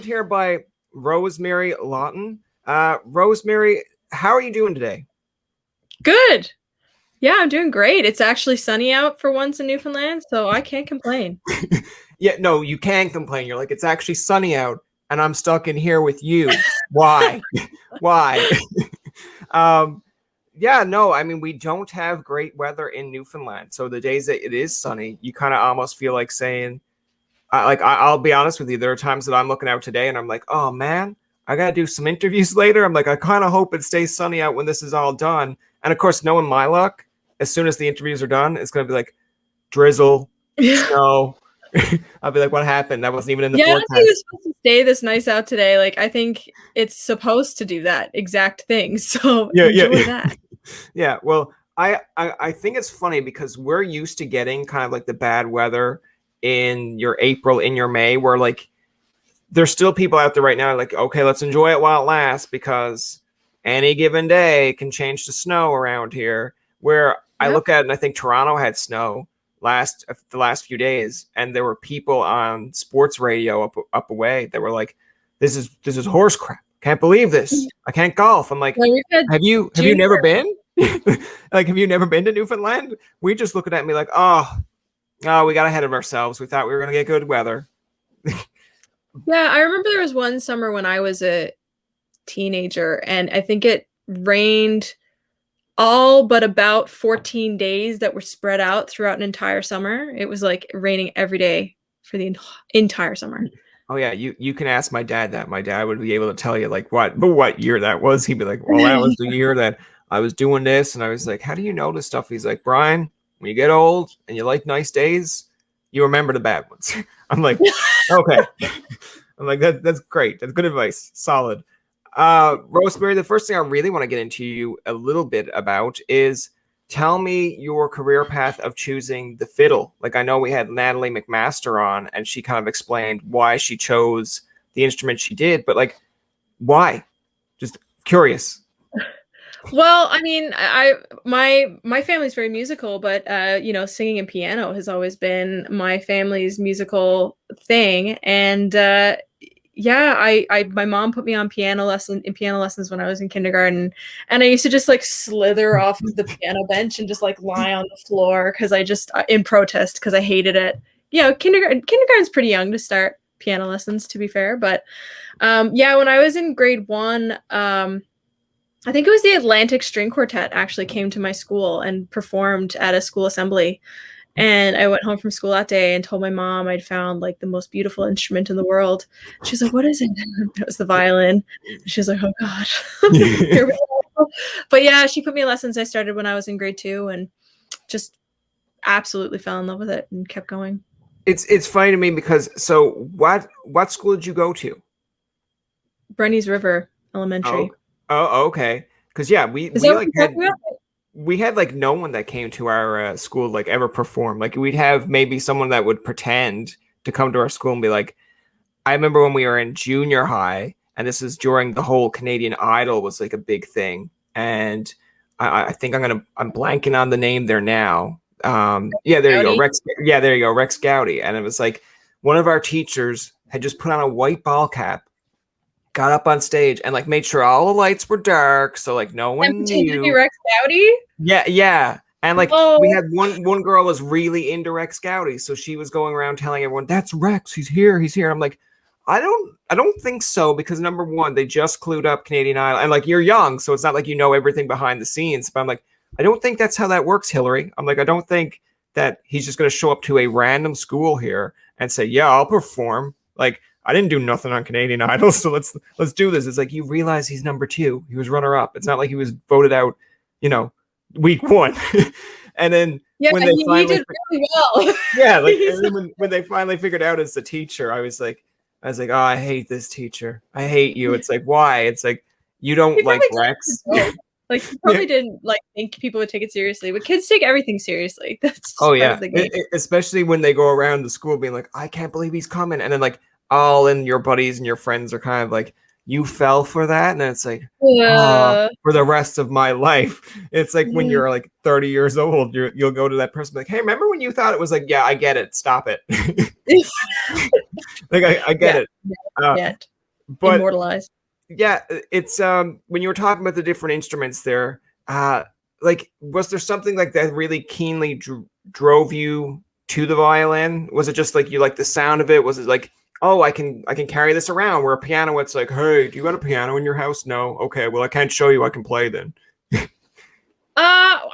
joined here by Rosemary Lawton. Rosemary, how are you doing today? Good. Yeah, I'm doing great. It's actually sunny out for once in Newfoundland, so I can't complain. Yeah, no, you can complain. You're like, it's actually sunny out, and I'm stuck in here with you. Why? Why? um, yeah, no, I mean, we don't have great weather in Newfoundland. So the days that it is sunny, you kind of almost feel like saying, I'll be honest with you. There are times that I'm looking out today and I'm like, oh man, I got to do some interviews later. I'm like, I kind of hope it stays sunny out when this is all done. And of course, knowing my luck, as soon as the interviews are done, it's going to be like drizzle, Yeah, snow. I'll be like, what happened? That wasn't even in the I don't think forecast. it's supposed to stay this nice out today. Like, I think it's supposed to do that exact thing. So Yeah, yeah, enjoy that. yeah. Well, I think it's funny because we're used to getting kind of like the bad weather in your April, in your May, where like there's still people out there right now like, okay, let's enjoy it while it lasts because any given day can change to snow around here. Where I Yep. look at it and I think Toronto had snow the last few days, and there were people on sports radio up away that were like, this is horse crap. Can't believe this. I can't golf. I'm like, Well, we've had have you never junior. been? Like, have you never been to Newfoundland? We just looking at me like, oh, we got ahead of ourselves. We thought we were gonna get good weather. Yeah, I remember there was one summer when I was a teenager, and I think it rained all but about 14 days that were spread out throughout an entire summer. It was like raining every day for the entire summer. Oh yeah, you can ask my dad that. My dad would be able to tell you like what year that was. He'd be like, well, that was the year that I was doing this, and I was like, how do you know this stuff? He's like, Brian, when you get old and you like nice days, you remember the bad ones. I'm like, okay. I'm like, that's great. That's good advice. Solid. Rosemary, the first thing I really want to get into you a little bit about is tell me your career path of choosing the fiddle. Like, I know we had Natalie McMaster on, and she kind of explained why she chose the instrument she did, but like, why? Just curious. Well, I mean, my family's very musical, but singing and piano has always been my family's musical thing. And yeah, I my mom put me on piano lessons when I was in kindergarten, and I used to just like slither off of the piano bench and just like lie on the floor because I just in protest because I hated it. Kindergarten's pretty young to start piano lessons, to be fair, but yeah, when I was in grade one, I think it was the Atlantic String Quartet actually came to my school and performed at a school assembly. And I went home from school that day and told my mom I'd found like the most beautiful instrument in the world. She's like, "What is it?" It was the violin. She was like, "Oh God, here we go." But yeah, she put me in lessons. I started when I was in grade two and just absolutely fell in love with it and kept going. It's funny to me because so what school did you go to? Brenny's River Oh, Elementary. okay. Because yeah, Is that what you're talking about? we had like no one that came to our school like ever perform. Like we'd have maybe someone that would pretend to come to our school and be like, I remember when we were in junior high, and this is during the whole Canadian Idol was like a big thing, and I think I'm blanking on the name there now. Yeah, there you go, Howdy. Rex. Yeah, there you go, Rex Gowdy, and it was like one of our teachers had just put on a white ball cap, got up on stage, and like made sure all the lights were dark, so like no And one pretended to be knew. Rex Dowdy? Yeah, yeah. And like we Oh, had one girl was really into Rex Gowdy, so she was going around telling everyone, "That's Rex. He's here. He's here." I'm like, I don't think so because number one, they just clued up Canadian Idol, and like you're young, so it's not like you know everything behind the scenes. But I'm like, I don't think that's how that works, Hillary. I'm like, I don't think that he's just going to show up to a random school here and say, "Yeah, I'll perform." Like I didn't do nothing on Canadian Idol, so let's do this. It's like you realize he's number two. He was runner up. It's not like he was voted out, you know, week one. And then yeah, when they he finally did really well. yeah, like He's and then when they finally figured out it's the teacher, I was like, oh, I hate this teacher. I hate you. It's like, why? It's like you don't he like probably took it as Rex. a joke. Like he Yeah. probably didn't like think people would take it seriously, but kids take everything seriously. That's Oh just part yeah. of the game. Especially when they go around the school being like, I can't believe he's coming. And then like all in your buddies and your friends are kind of like, you fell for that. And then it's like, Yeah. for the rest of my life. It's like when Yeah. you're like 30 years old, you'll go to that person like, hey, remember when you thought it was like, yeah, I get it. Stop it. Like I get Yeah. it. Uh, Yet. But immortalized. yeah, it's when you were talking about the different instruments there, like was there something like that really keenly drove you to the violin? Was it just like you like the sound of it? Was it like, oh, I can carry this around? Where a piano, it's like, hey, do you got a piano in your house? No. Okay, well I can't show you. I can play then.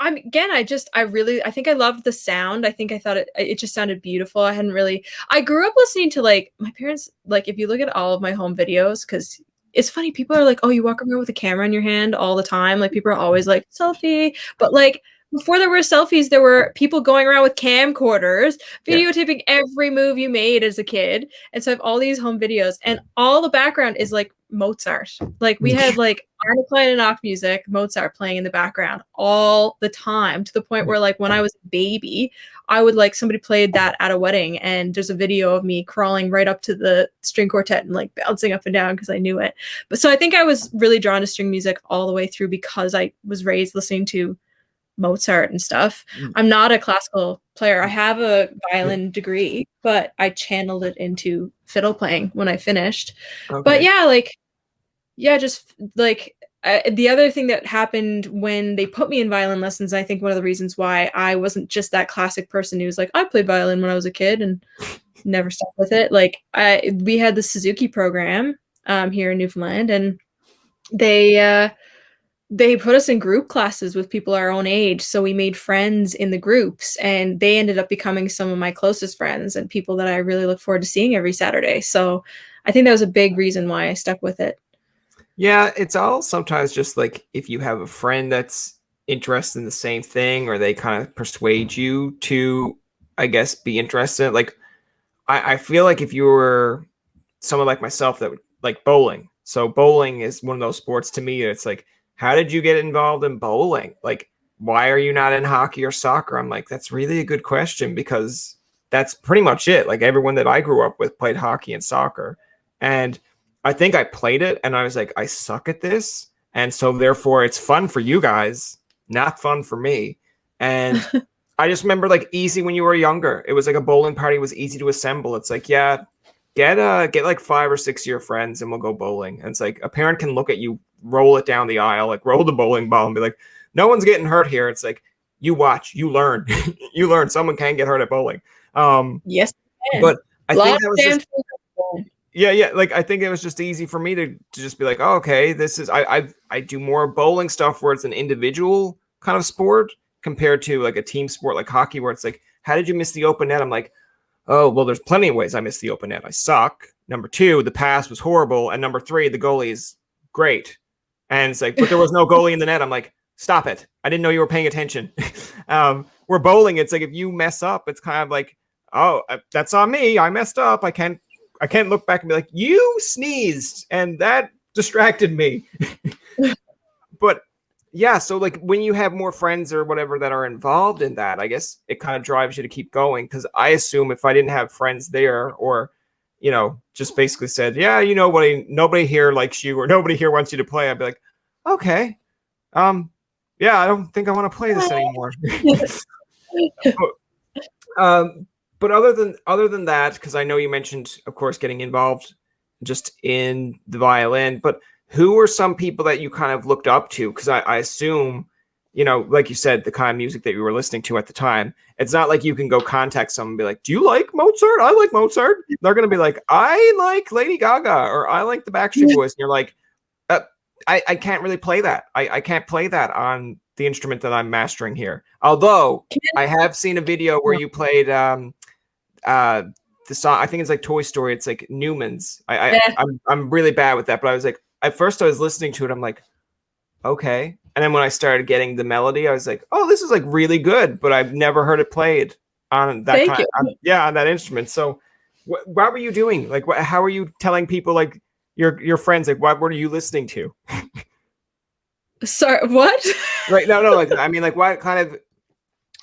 I'm again, I think I loved the sound. I think I thought it just sounded beautiful. I grew up listening to like my parents, like if you look at all of my home videos, because it's funny, people are like, oh, you walk around with a camera in your hand all the time. Like people are always like, selfie. But like before there were selfies, there were people going around with camcorders, Yeah. videotaping every move you made as a kid. And so I have all these home videos, and all the background is like Mozart. Like we had like Arne Klein and Ock music, Mozart playing in the background all the time, to the point where like when I was a baby, I would like somebody played that at a wedding, and there's a video of me crawling right up to the string quartet and like bouncing up and down because I knew it. But so I think I was really drawn to string music all the way through because I was raised listening to Mozart and stuff. I'm not a classical player. I have a violin degree, but I channeled it into fiddle playing when I finished. Okay. But yeah, like, yeah, just like the other thing that happened when they put me in violin lessons, I think one of the reasons why I wasn't just that classic person who's like, I played violin when I was a kid and never stuck with it. Like we had the Suzuki program here in Newfoundland, and they put us in group classes with people our own age. So we made friends in the groups, and they ended up becoming some of my closest friends and people that I really look forward to seeing every Saturday. So I think that was a big reason why I stuck with it. Yeah, it's all sometimes just like if you have a friend that's interested in the same thing, or they kind of persuade you to, I guess, be interested. Like I feel like if you were someone like myself that would like bowling. So bowling is one of those sports to me. It's like, how did you get involved in bowling? Like, why are you not in hockey or soccer? I'm like, that's really a good question, because that's pretty much it. Like everyone that I grew up with played hockey and soccer. And I think I played it and I was like, I suck at this. And so therefore it's fun for you guys, not fun for me. And I just remember like easy when you were younger. It was like a bowling party was easy to assemble. It's like, yeah, get like 5 or 6 of your friends and we'll go bowling. And it's like a parent can look at you, roll it down the aisle, like roll the bowling ball and be like, no one's getting hurt here. It's like, you watch, you learn. You learn someone can get hurt at bowling. Yes, but I think that was just, yeah. yeah, like I think it was just easy for me to just be like, oh, okay, this is I do more bowling stuff where it's an individual kind of sport compared to like a team sport like hockey, where it's like, how did you miss the open net? I'm like, oh, well, there's plenty of ways I missed the open net. I suck. Number 2, the pass was horrible. And number 3, the goalie is great. And it's like, but there was no goalie in the net. I'm like, stop it. I didn't know you were paying attention. We're bowling. It's like, if you mess up, it's kind of like, oh, that's on me. I messed up. I can't look back and be like, you sneezed and that distracted me. But yeah, so like when you have more friends or whatever that are involved in that, I guess it kind of drives you to keep going. Because I assume if I didn't have friends there, or just basically said, yeah, nobody here likes you, or nobody here wants you to play, I'd be like, okay, yeah, I don't think I want to play this anymore. But other than that, because I know you mentioned, of course, getting involved just in the violin, but who are some people that you kind of looked up to? Because I assume, like you said, the kind of music that you were listening to at the time, it's not like you can go contact someone and be like, do you like Mozart? I like Mozart. They're going to be like, I like Lady Gaga, or I like the Backstreet Boys. And you're like, I can't really play that. I can't play that on the instrument that I'm mastering here. Although I have seen a video where you played the song, I think it's like Toy Story. It's like Newman's. I'm really bad with that, but I was like, at first I was listening to it, I'm like, okay. And then when I started getting the melody, I was like, oh, this is like really good, but I've never heard it played on that on that instrument. So what were you doing? Like, how are you telling people, like your friends, like what were you listening to? Sorry, what? Right. No, like, I mean, like what kind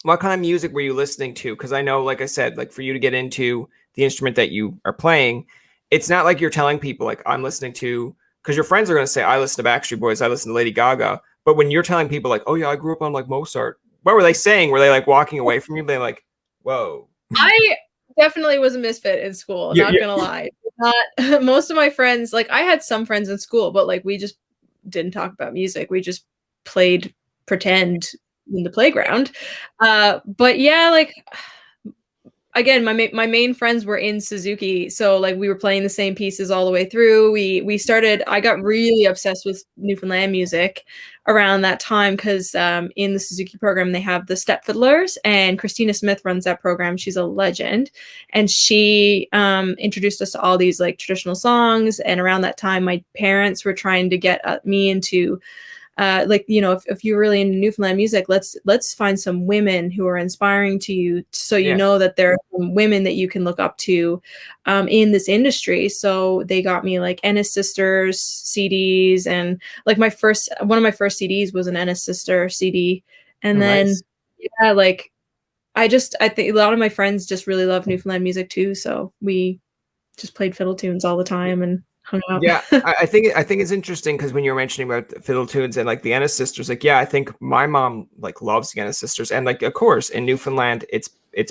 of music were you listening to? Because I know, like I said, like for you to get into the instrument that you are playing, it's not like you're telling people like I'm listening to, because your friends are going to say, I listen to Backstreet Boys, I listen to Lady Gaga. But when you're telling people like, oh yeah, I grew up on like Mozart, what were they saying? Were they like walking away from you? They like, whoa. I definitely was a misfit in school, not going to lie. not most of my friends, like I had some friends in school, but like we just didn't talk about music. We just played pretend in the playground. But yeah, like again, my main friends were in Suzuki, so like we were playing the same pieces all the way through. We started. I got really obsessed with Newfoundland music around that time because in the Suzuki program they have the step fiddlers, and Christina Smith runs that program. She's a legend, and she introduced us to all these like traditional songs. And around that time, my parents were trying to get me into like, you know, if you're really into Newfoundland music, let's find some women who are inspiring to you, so you Yeah. know that there are some women that you can look up to in this industry. So they got me like Ennis Sisters CDs, and like one of my first CDs was an Ennis Sister CD, and then Nice. yeah, like I think a lot of my friends just really love Newfoundland music too, so we just played fiddle tunes all the time and hung out. Yeah, I think it's interesting because when you were mentioning about the fiddle tunes and like the Ennis sisters, like yeah, I think my mom like loves the Ennis sisters, and like of course in Newfoundland it's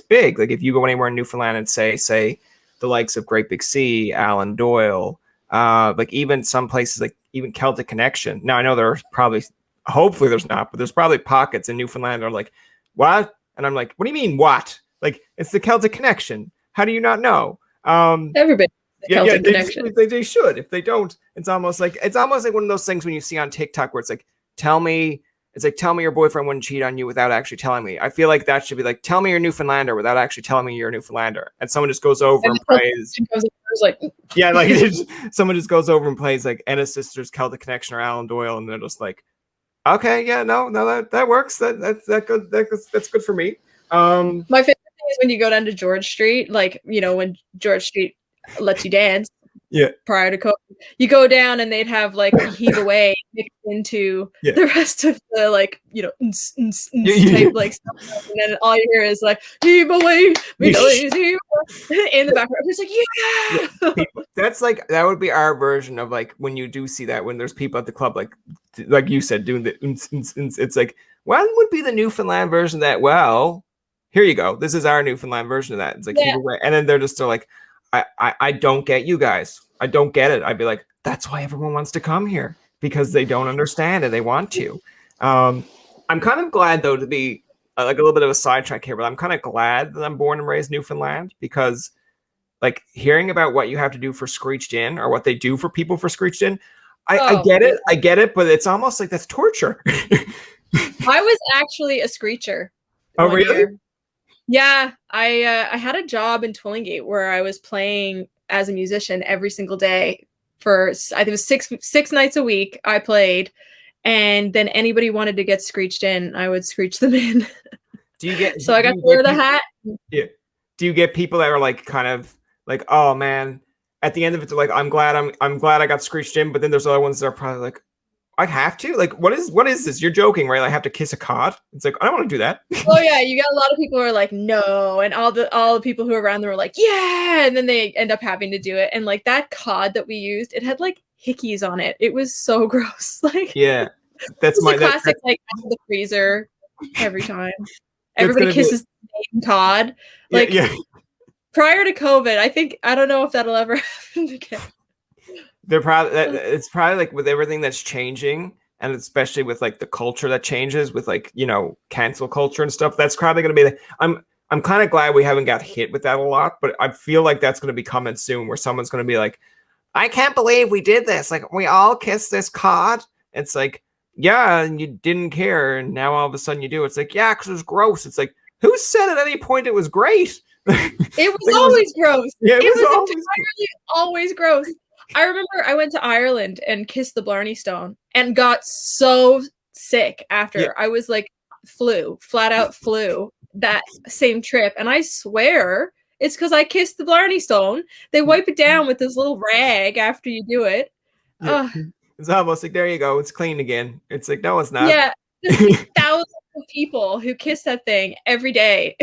big. Like if you go anywhere in Newfoundland and say the likes of Great Big Sea, Alan Doyle, like even some places like even Celtic Connection. Now I know there are probably, hopefully there's not, but there's probably pockets in Newfoundland that are like what, and I'm like, what do you mean what? Like it's the Celtic Connection. How do you not know? Everybody. Yeah, Connection. they should. If they don't, it's almost like one of those things when you see on TikTok where it's like, tell me your boyfriend wouldn't cheat on you without actually telling me. I feel like that should be like, tell me you're a Newfoundlander without actually telling me you're a Newfoundlander. And someone just goes over and plays. Like, yeah, like someone just goes over and plays like Ennis Sisters, Celtic Connection, or Alan Doyle, and they're just like, okay, yeah, no, that works. That's good. That's good for me. My favorite thing is when you go down to George Street, like, you know, when George Street lets you dance. Yeah. Prior to COVID, you go down and they'd have like Heave Away mixed into the rest of the like, you know, type like stuff, and then all you hear is like Heave Away, in the background. It's like that's like that would be our version of like when you do see that when there's people at the club like you said doing the it's like what would be the Newfoundland version of that? Well, here you go. This is our Newfoundland version of that. It's like Heave Away, and then they're just like, I don't get you guys. I don't get it. I'd be like, that's why everyone wants to come here, because they don't understand and they want to. I'm kind of glad though to be like a little bit of a sidetrack here, but I'm kind of glad that I'm born and raised Newfoundland, because like hearing about what you have to do for Screeched In or what they do for people for Screeched In, I get it, but it's almost like that's torture. I was actually a screecher. Oh, really? Year. Yeah, I had a job in Twillingate where I was playing as a musician every single day for I think it was six nights a week. I played, and then anybody wanted to get screeched in, I would screech them in. Do you get? So I got to wear the hat. Yeah. Do you get people that are like kind of like, oh man, at the end of it, they're like, I'm glad I got screeched in, but then there's other ones that are probably like, I have to? Like, what is this? You're joking, right? I have to kiss a cod? It's like, I don't want to do that. Oh yeah, you got a lot of people who are like, no, and all the people who are around them are like, yeah, and then they end up having to do it. And like that cod that we used, it had like hickeys on it. It was so gross. Like, yeah, that's my classic. Like out of the freezer every time. Everybody kisses the same cod. Like prior to COVID, I don't know if that'll ever happen again. It's probably like with everything that's changing, and especially with like the culture that changes with like, you know, cancel culture and stuff, that's probably going to be I'm kind of glad we haven't got hit with that a lot, but I feel like that's going to be coming soon, where someone's going to be like, I can't believe we did this. Like, we all kissed this cod. It's like, yeah, and you didn't care, and now all of a sudden you do. It's like, yeah, because it was gross. It's like, who said at any point it was great? It was always gross. Yeah, it was entirely always gross. I remember I went to Ireland and kissed the Blarney Stone and got so sick after. Yeah. I was like flat out flu that same trip. And I swear it's because I kissed the Blarney Stone. They wipe it down with this little rag after you do it. Yeah. It's almost like, there you go. It's clean again. It's like, no, it's not. Yeah. Thousands of people who kiss that thing every day.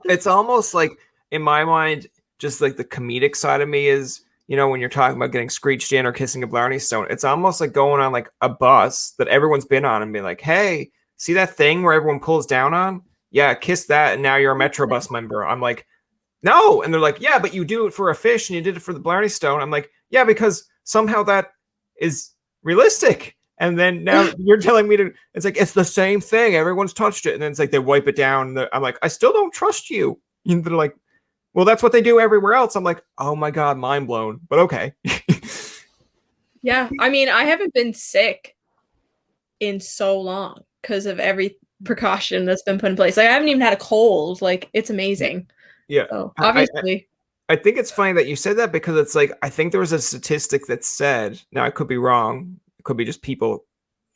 It's almost like, in my mind, just like the comedic side of me is, you know, when you're talking about getting screeched in or kissing a Blarney Stone, it's almost like going on like a bus that everyone's been on and being like, hey, see that thing where everyone pulls down on? Yeah, kiss that, and now you're a Metro bus member. I'm like, no. And they're like, yeah, but you do it for a fish and you did it for the Blarney Stone. I'm like, yeah, because somehow that is realistic. And then now you're telling me to, it's like, it's the same thing. Everyone's touched it. And then it's like, they wipe it down. I'm like, I still don't trust you. And they're like, well, that's what they do everywhere else. I'm like, oh my God, mind blown. But okay. Yeah. I mean, I haven't been sick in so long because of every precaution that's been put in place. Like, I haven't even had a cold. Like, it's amazing. Yeah. So obviously. I think it's funny that you said that because it's like, I think there was a statistic that said, now I could be wrong. It could be just people,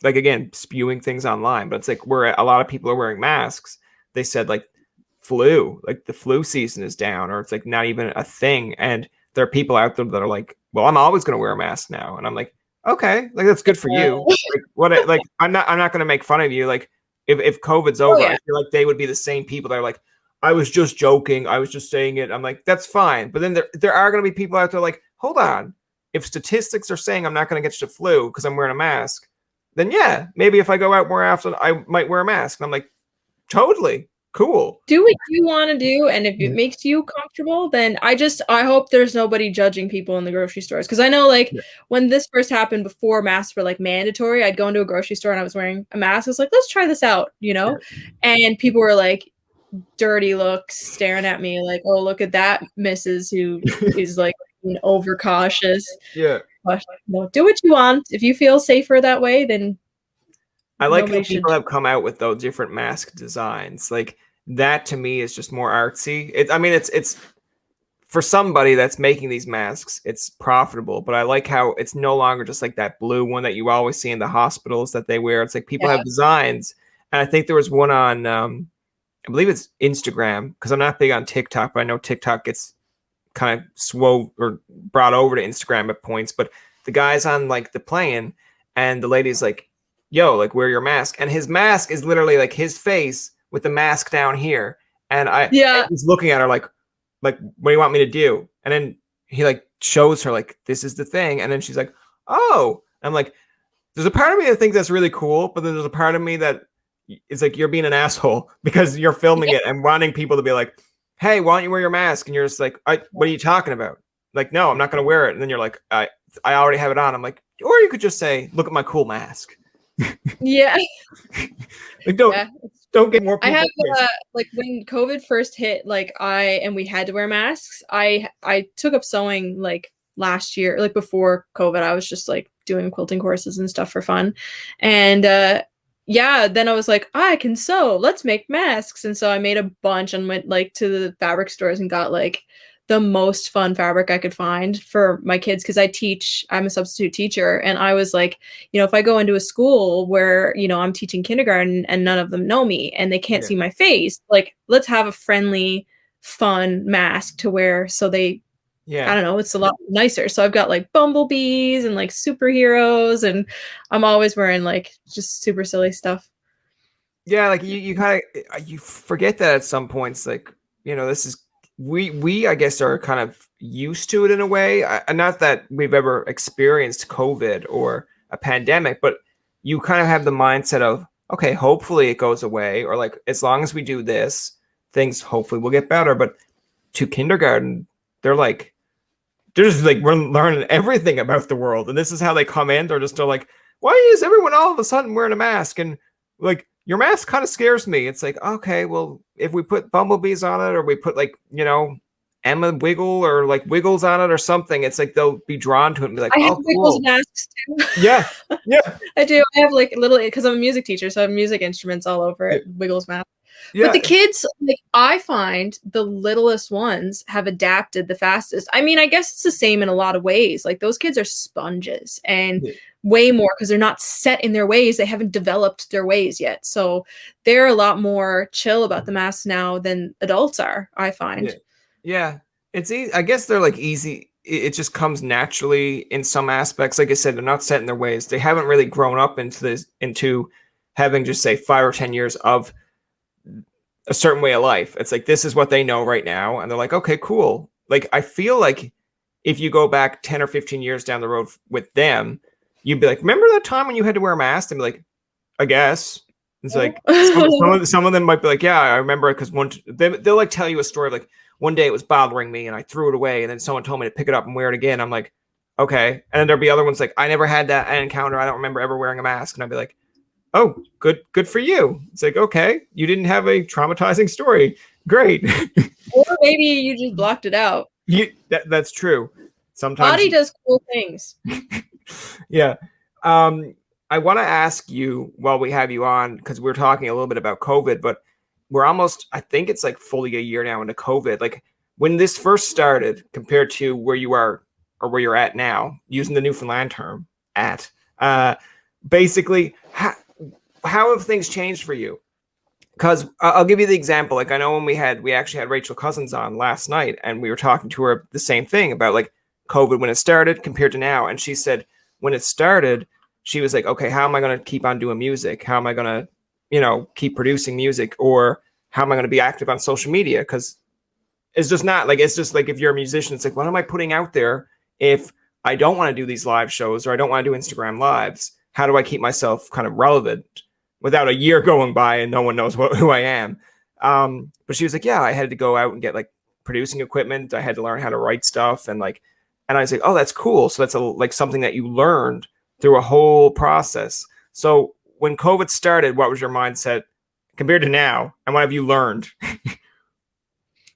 like, again, spewing things online, but it's like where a lot of people are wearing masks. They said like flu, like the flu season is down, or it's like not even a thing. And there are people out there that are like, well, I'm always going to wear a mask now. And I'm like, okay, like that's good for you. Like what, like, I'm not going to make fun of you. Like if COVID's over, I feel like they would be the same people that are like, I was just joking. I was just saying it. I'm like, that's fine. But then there are going to be people out there like, hold on. If statistics are saying I'm not going to get the flu because I'm wearing a mask, then yeah, maybe if I go out more often, I might wear a mask. And I'm like, totally cool. Do what you want to do. And if it makes you comfortable, then I hope there's nobody judging people in the grocery stores. Cause I know like when this first happened before masks were like mandatory, I'd go into a grocery store and I was wearing a mask. I was like, let's try this out, you know? And people were like, dirty looks staring at me like, oh, look at that Mrs. who is like overcautious. Yeah. But, no, do what you want. If you feel safer that way, then I like how people have come out with those different mask designs. Like that to me is just more artsy. It's for somebody that's making these masks, it's profitable, but I like how it's no longer just like that blue one that you always see in the hospitals that they wear. It's like people have designs. And I think there was one on I believe it's Instagram, because I'm not big on TikTok, but I know TikTok gets kind of brought over to Instagram at points. But the guy's on like the plane and the lady's like, yo, like wear your mask. And his mask is literally like his face with the mask down here. And I was looking at her like, what do you want me to do? And then he like shows her like, this is the thing. And then she's like, oh, I'm like, there's a part of me that thinks that's really cool. But then there's a part of me that it's like you're being an asshole because you're filming it and wanting people to be like, hey, why don't you wear your mask? And you're just like, what are you talking about? Like, no, I'm not going to wear it. And then you're like, I already have it on. I'm like, or you could just say, look at my cool mask. Yeah. Like, don't get more people. I have like when COVID first hit, like we had to wear masks. I took up sewing like last year, like before COVID. I was just like doing quilting courses and stuff for fun. And then I was like, I can sew. Let's make masks. And so I made a bunch and went like to the fabric stores and got like the most fun fabric I could find for my kids. Cause I'm a substitute teacher. And I was like, if I go into a school where, I'm teaching kindergarten and none of them know me and they can't see my face, like, let's have a friendly, fun mask to wear. So they, I don't know, it's a lot nicer. So I've got like bumblebees and like superheroes, and I'm always wearing like just super silly stuff. Yeah, like you kind of you forget that at some points, like, this is we I guess are kind of used to it in a way. Not that we've ever experienced COVID or a pandemic, but you kind of have the mindset of, okay, hopefully it goes away, or like as long as we do this, things hopefully will get better. But to kindergarten, they're just like, we're learning everything about the world. And this is how they come in. They're just like, why is everyone all of a sudden wearing a mask? And like, your mask kind of scares me. It's like, okay, well, if we put bumblebees on it, or we put like, Emma Wiggle or like Wiggles on it or something, it's like they'll be drawn to it and be like, I have Wiggles masks too. Yeah. I do. I have like little, because I'm a music teacher, so I have music instruments all over it. Wiggles mask. Yeah. But the kids, like, I find the littlest ones have adapted the fastest. I mean, I guess it's the same in a lot of ways. Like, those kids are sponges and way more because they're not set in their ways. They haven't developed their ways yet. So they're a lot more chill about the masks now than adults are, I find. Yeah. It's easy. I guess they're like easy. It just comes naturally in some aspects. Like I said, they're not set in their ways. They haven't really grown up into having just say 5 or 10 years of a certain way of life. It's like, this is what they know right now. And they're like, okay, cool. Like, I feel like if you go back 10 or 15 years down the road with them, you'd be like, remember that time when you had to wear a mask? And be like, I guess. It's like, some of them might be like, yeah, I remember it. Cause they'll like tell you a story of like, one day it was bothering me and I threw it away, and then someone told me to pick it up and wear it again. I'm like, okay. And then there'll be other ones like, I never had that encounter. I don't remember ever wearing a mask. And I'd be like, oh, good for you. It's like, okay, you didn't have a traumatizing story. Great. Or maybe you just blocked it out. That's true. Sometimes body does cool things. Yeah. I want to ask you while we have you on, because we're talking a little bit about COVID, but we're almost, I think it's like fully a year now into COVID. Like when this first started compared to where you are or where you're at now, using the Newfoundland term basically, how have things changed for you? Because I'll give you the example. Like I know when we actually had Rachel Cousins on last night, and we were talking to her the same thing about like COVID when it started compared to now. And she said when it started, she was like, okay, how am I going to keep on doing music? How am I going to, keep producing music? Or how am I going to be active on social media? Because it's just not like, it's just like if you're a musician, it's like, what am I putting out there if I don't want to do these live shows or I don't want to do Instagram lives? How do I keep myself kind of relevant without a year going by and no one knows who I am? But she was like, yeah, I had to go out and get like producing equipment. I had to learn how to write stuff. And I was like, oh, that's cool. So that's like something that you learned through a whole process. So when COVID started, what was your mindset compared to now? And what have you learned?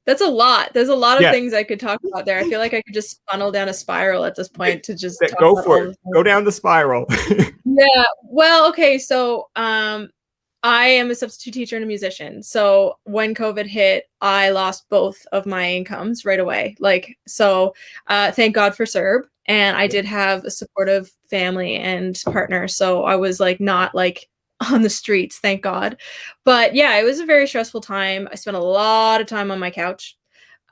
That's a lot. There's a lot of things I could talk about there. I feel like I could just funnel down a spiral at this point to just talk go about for it. Go down the spiral. Yeah. Well, okay. So I am a substitute teacher and a musician. So when COVID hit, I lost both of my incomes right away. Thank God for CERB. And I did have a supportive family and partner. So I was like not like on the streets, thank God. But yeah, it was a very stressful time. I spent a lot of time on my couch.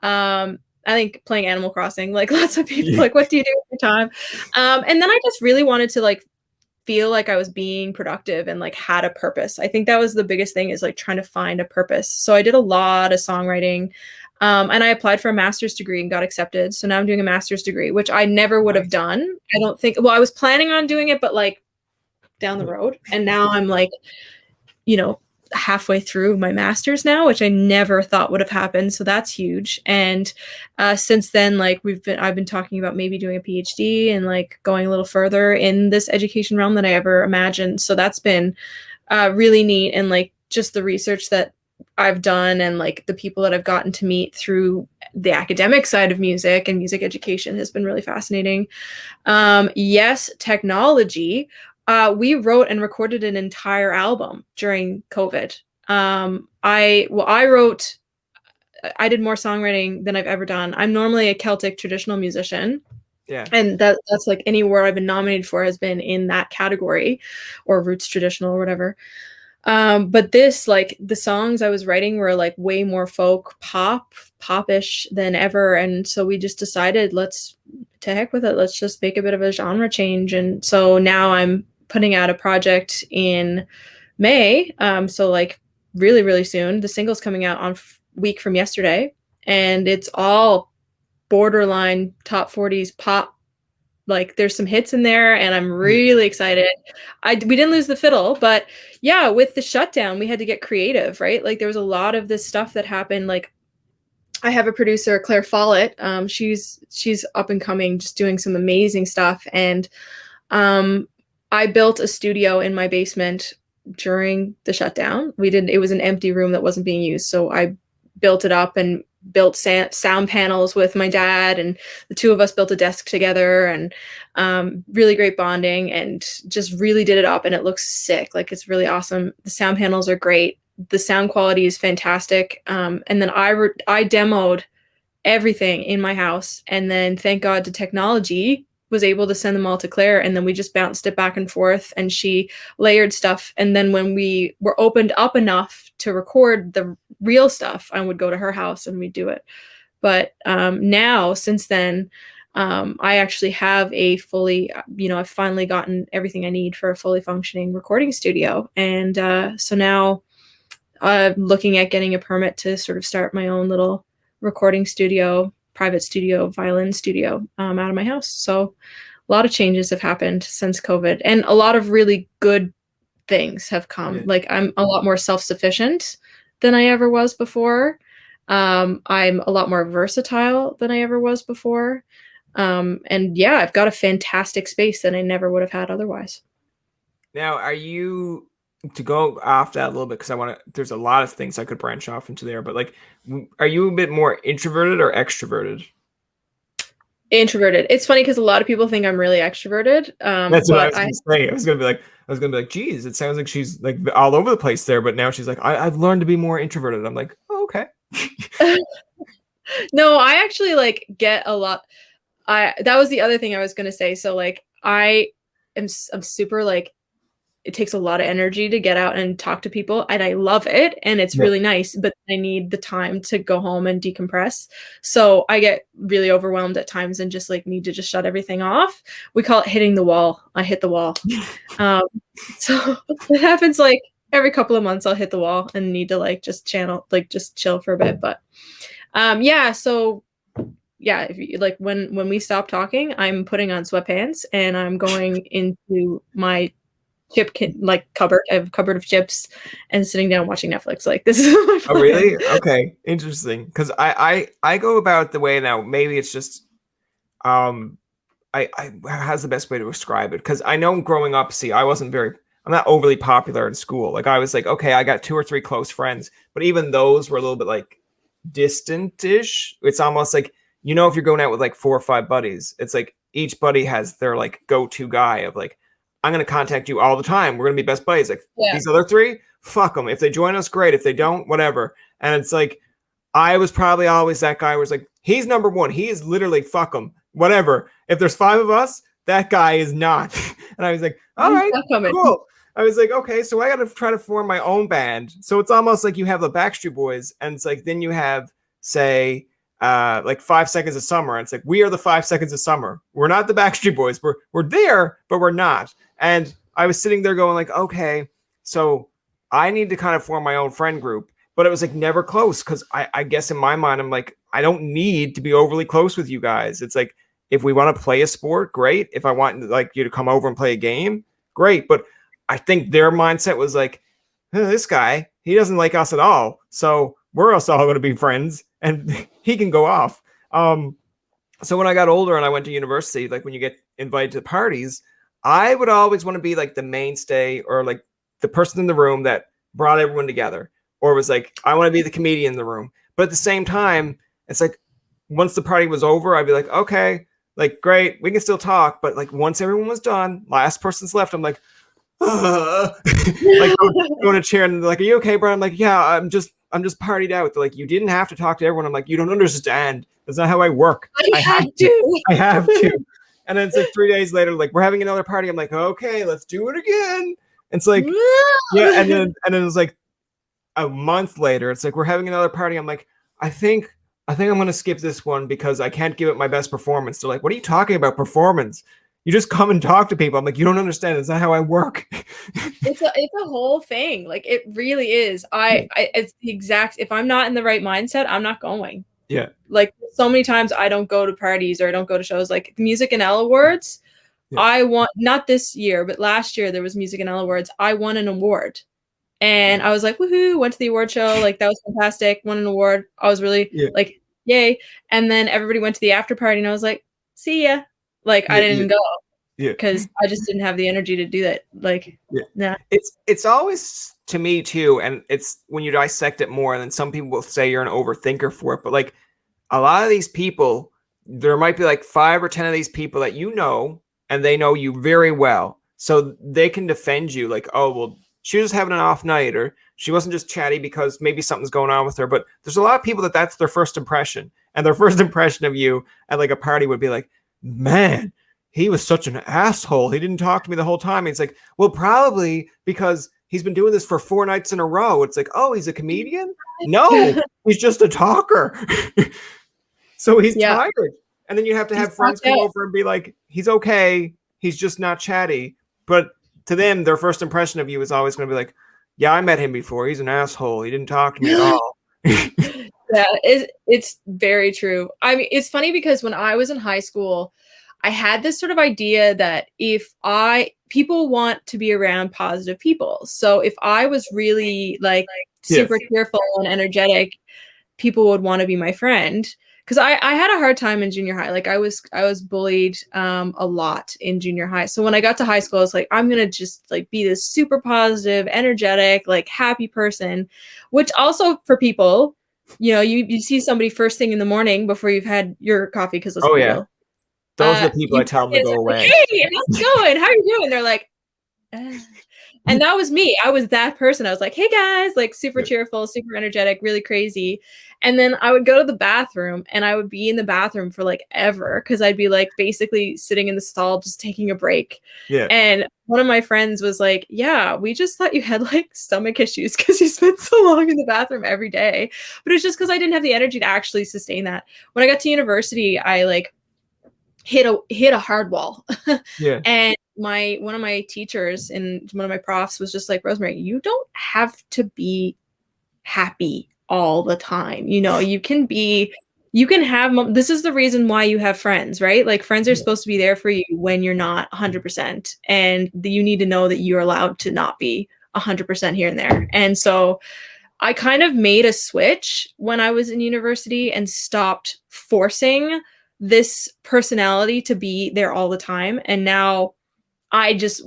I think playing Animal Crossing, like lots of people, like, what do you do with your time? And then I just really wanted to like feel like I was being productive and like had a purpose. I think that was the biggest thing, is like trying to find a purpose. So I did a lot of songwriting. And I applied for a master's degree and got accepted. So now I'm doing a master's degree, which I never would have done. I don't think, well, I was planning on doing it, but like down the road. And now I'm like, halfway through my master's now, which I never thought would have happened. So that's huge. And since then, like I've been talking about maybe doing a PhD and like going a little further in this education realm than I ever imagined. So that's been really neat. And like just the research that I've done and like the people that I've gotten to meet through the academic side of music and music education has been really fascinating. Yes, technology. We wrote and recorded an entire album during COVID. I did more songwriting than I've ever done. I'm normally a Celtic traditional musician. Yeah. And that's like anywhere I've been nominated for has been in that category, or roots traditional or whatever. But this, like the songs I was writing were like way more folk popish than ever. And so we just decided, to heck with it. Let's just make a bit of a genre change. And so now I'm putting out a project in May. So like really, really soon. The single's coming out on week from yesterday, and it's all borderline top 40s pop. Like there's some hits in there, and I'm really excited. We didn't lose the fiddle, but yeah, with the shutdown, we had to get creative, right? Like there was a lot of this stuff that happened. Like I have a producer, Claire Follett. She's up and coming, just doing some amazing stuff. And I built a studio in my basement during the shutdown. It was an empty room that wasn't being used. So I built it up and built sound panels with my dad, and the two of us built a desk together, and really great bonding, and just really did it up, and it looks sick. Like it's really awesome. The sound panels are great. The sound quality is fantastic. And then I demoed everything in my house, and then thank God to technology was able to send them all to Claire, and then we just bounced it back and forth, and she layered stuff. And then when we were opened up enough to record the real stuff, I would go to her house and we'd do it. But now, since then, I actually have a fully, I've finally gotten everything I need for a fully functioning recording studio. And so now I'm looking at getting a permit to sort of start my own little recording studio, private studio, violin studio out of my house. So a lot of changes have happened since COVID, and a lot of really good things have come. Yeah. Like I'm a lot more self-sufficient than I ever was before. I'm a lot more versatile than I ever was before. And yeah, I've got a fantastic space that I never would have had otherwise. Now, are you to go off that a little bit because I want to? There's a lot of things I could branch off into there, but like, are you a bit more introverted or extroverted? Introverted. It's funny because a lot of people think I'm really extroverted. That's what I But was gonna say. I was gonna be like, geez, it sounds like she's like all over the place there, but now she's like, I've learned to be more introverted. I'm like, oh, okay. no, I actually like get a lot. That was the other thing I was gonna say. So like I'm super like it takes a lot of energy to get out and talk to people, and I love it and it's Yeah. really nice, but I need the time to go home and decompress. So I get really overwhelmed at times and just like need to just shut everything off. We call it hitting the wall. I hit the wall. Um, so it happens like every couple of months I'll hit the wall and need to like just just chill for a bit. But yeah, so yeah, if you, like when we stop talking, I'm putting on sweatpants and I'm going into my cupboard. I have a cupboard of chips and sitting down watching Netflix. Like this is my Oh, plan. really? Okay, interesting. Because I go about the way now. Maybe it's just um I how's the best way to describe it? Because I know growing up, see, I'm not overly popular in school. Like I was like, okay, I got two or three close friends, but even those were a little bit like distant-ish. It's almost like, if you're going out with like four or five buddies, it's like each buddy has their like go-to guy of like, I'm gonna contact you all the time. We're gonna be best buddies. Like Yeah. these other three, fuck them. If they join us, great. If they don't, whatever. And it's like I was probably always that guy where it's like, he's number one. He is literally fuck him. Whatever. If there's five of us, that guy is not. And I was like, all right, cool. I was like, okay, so I got to try to form my own band. So it's almost like you have the Backstreet Boys, and it's like then you have, say, like 5 Seconds of Summer. And it's like, we are the 5 Seconds of Summer. We're not the Backstreet Boys. We're there, but we're not. And I was sitting there going like, okay, so I need to kind of form my own friend group. But it was like never close because I guess in my mind, I'm like, I don't need to be overly close with you guys. It's like, if we want to play a sport, great. If I want like you to come over and play a game, great. But I think their mindset was like, this guy, he doesn't like us at all. So we're also all going to be friends and he can go off. So when I got older and I went to university, like when you get invited to parties, I would always want to be like the mainstay or like the person in the room that brought everyone together, or was like, I want to be the comedian in the room. But at the same time, it's like once the party was over, I'd be like, okay, like great, we can still talk. But like once everyone was done, last person's left, I'm like, like go in a chair and they're like, are you okay, bro? I'm like, yeah, I'm just partied out. They're like, you didn't have to talk to everyone. I'm like, you don't understand. That's not how I work. I have to. I have to. And then it's like 3 days later, like we're having another party. I'm like, okay, let's do it again. And it's like, yeah, and then it was like a month later, it's like we're having another party. I'm like, I think I'm gonna skip this one because I can't give it my best performance. They're like, what are you talking about performance? You just come and talk to people. I'm like, you don't understand. It's not how I work. It's a whole thing. Like it really is. It's the exact. If I'm not in the right mindset, I'm not going. Yeah. Like so many times I don't go to parties or I don't go to shows. Like the Music and L Awards, Yeah. I won, not this year, but last year there was Music and L Awards. I won an award. And I was like, woohoo, went to the award show. Like, that was fantastic. Won an award. I was really like, yay. And then everybody went to the after party and I was like, see ya. Like, I didn't go. Yeah. Because I just didn't have the energy to do that. Like, nah. It's always to me too. And it's when you dissect it more, and then some people will say you're an overthinker for it. But like a lot of these people, there might be like 5 or 10 of these people that you know, and they know you very well. So they can defend you like, oh, well, she was having an off night, or she wasn't just chatty because maybe something's going on with her. But there's a lot of people that's their first impression. And their first impression of you at like a party would be like, man, he was such an asshole. He didn't talk to me the whole time. It's like, well, probably because he's been doing this for 4 nights in a row. It's like, oh, he's a comedian? No, he's just a talker. So he's tired. And then you have to have friends come over and be like, he's okay. He's just not chatty. But to them, their first impression of you is always going to be like, yeah, I met him before. He's an asshole. He didn't talk to me at all. Yeah, it's very true. I mean, it's funny because when I was in high school, I had this sort of idea that people want to be around positive people. So if I was really like super cheerful and energetic, people would want to be my friend. Because I had a hard time in junior high. Like I was bullied a lot in junior high. So when I got to high school, I was like, I'm gonna just like be this super positive, energetic, like happy person. Which also for people, you know, you see somebody first thing in the morning before you've had your coffee, because let's Oh be yeah. real. Those are the people I You tell them to go like, away. hey, how's it going? How are you doing? They're like, and that was me. I was that person. I was like, hey guys, like super cheerful, super energetic, really crazy. And then I would go to the bathroom and I would be in the bathroom for like ever, because I'd be like basically sitting in the stall just taking a break. Yeah. And one of my friends was like, yeah, we just thought you had like stomach issues because you spent so long in the bathroom every day. But it's just because I didn't have the energy to actually sustain that. When I got to university, I like hit a hard wall. Yeah. And one of my teachers and one of my profs was just like, Rosemary, you don't have to be happy all the time. You know, you can have this is the reason why you have friends, right? Like friends are supposed to be there for you when you're not 100%, and you need to know that you're allowed to not be 100% here and there. And so I kind of made a switch when I was in university and stopped forcing this personality to be there all the time. And now I just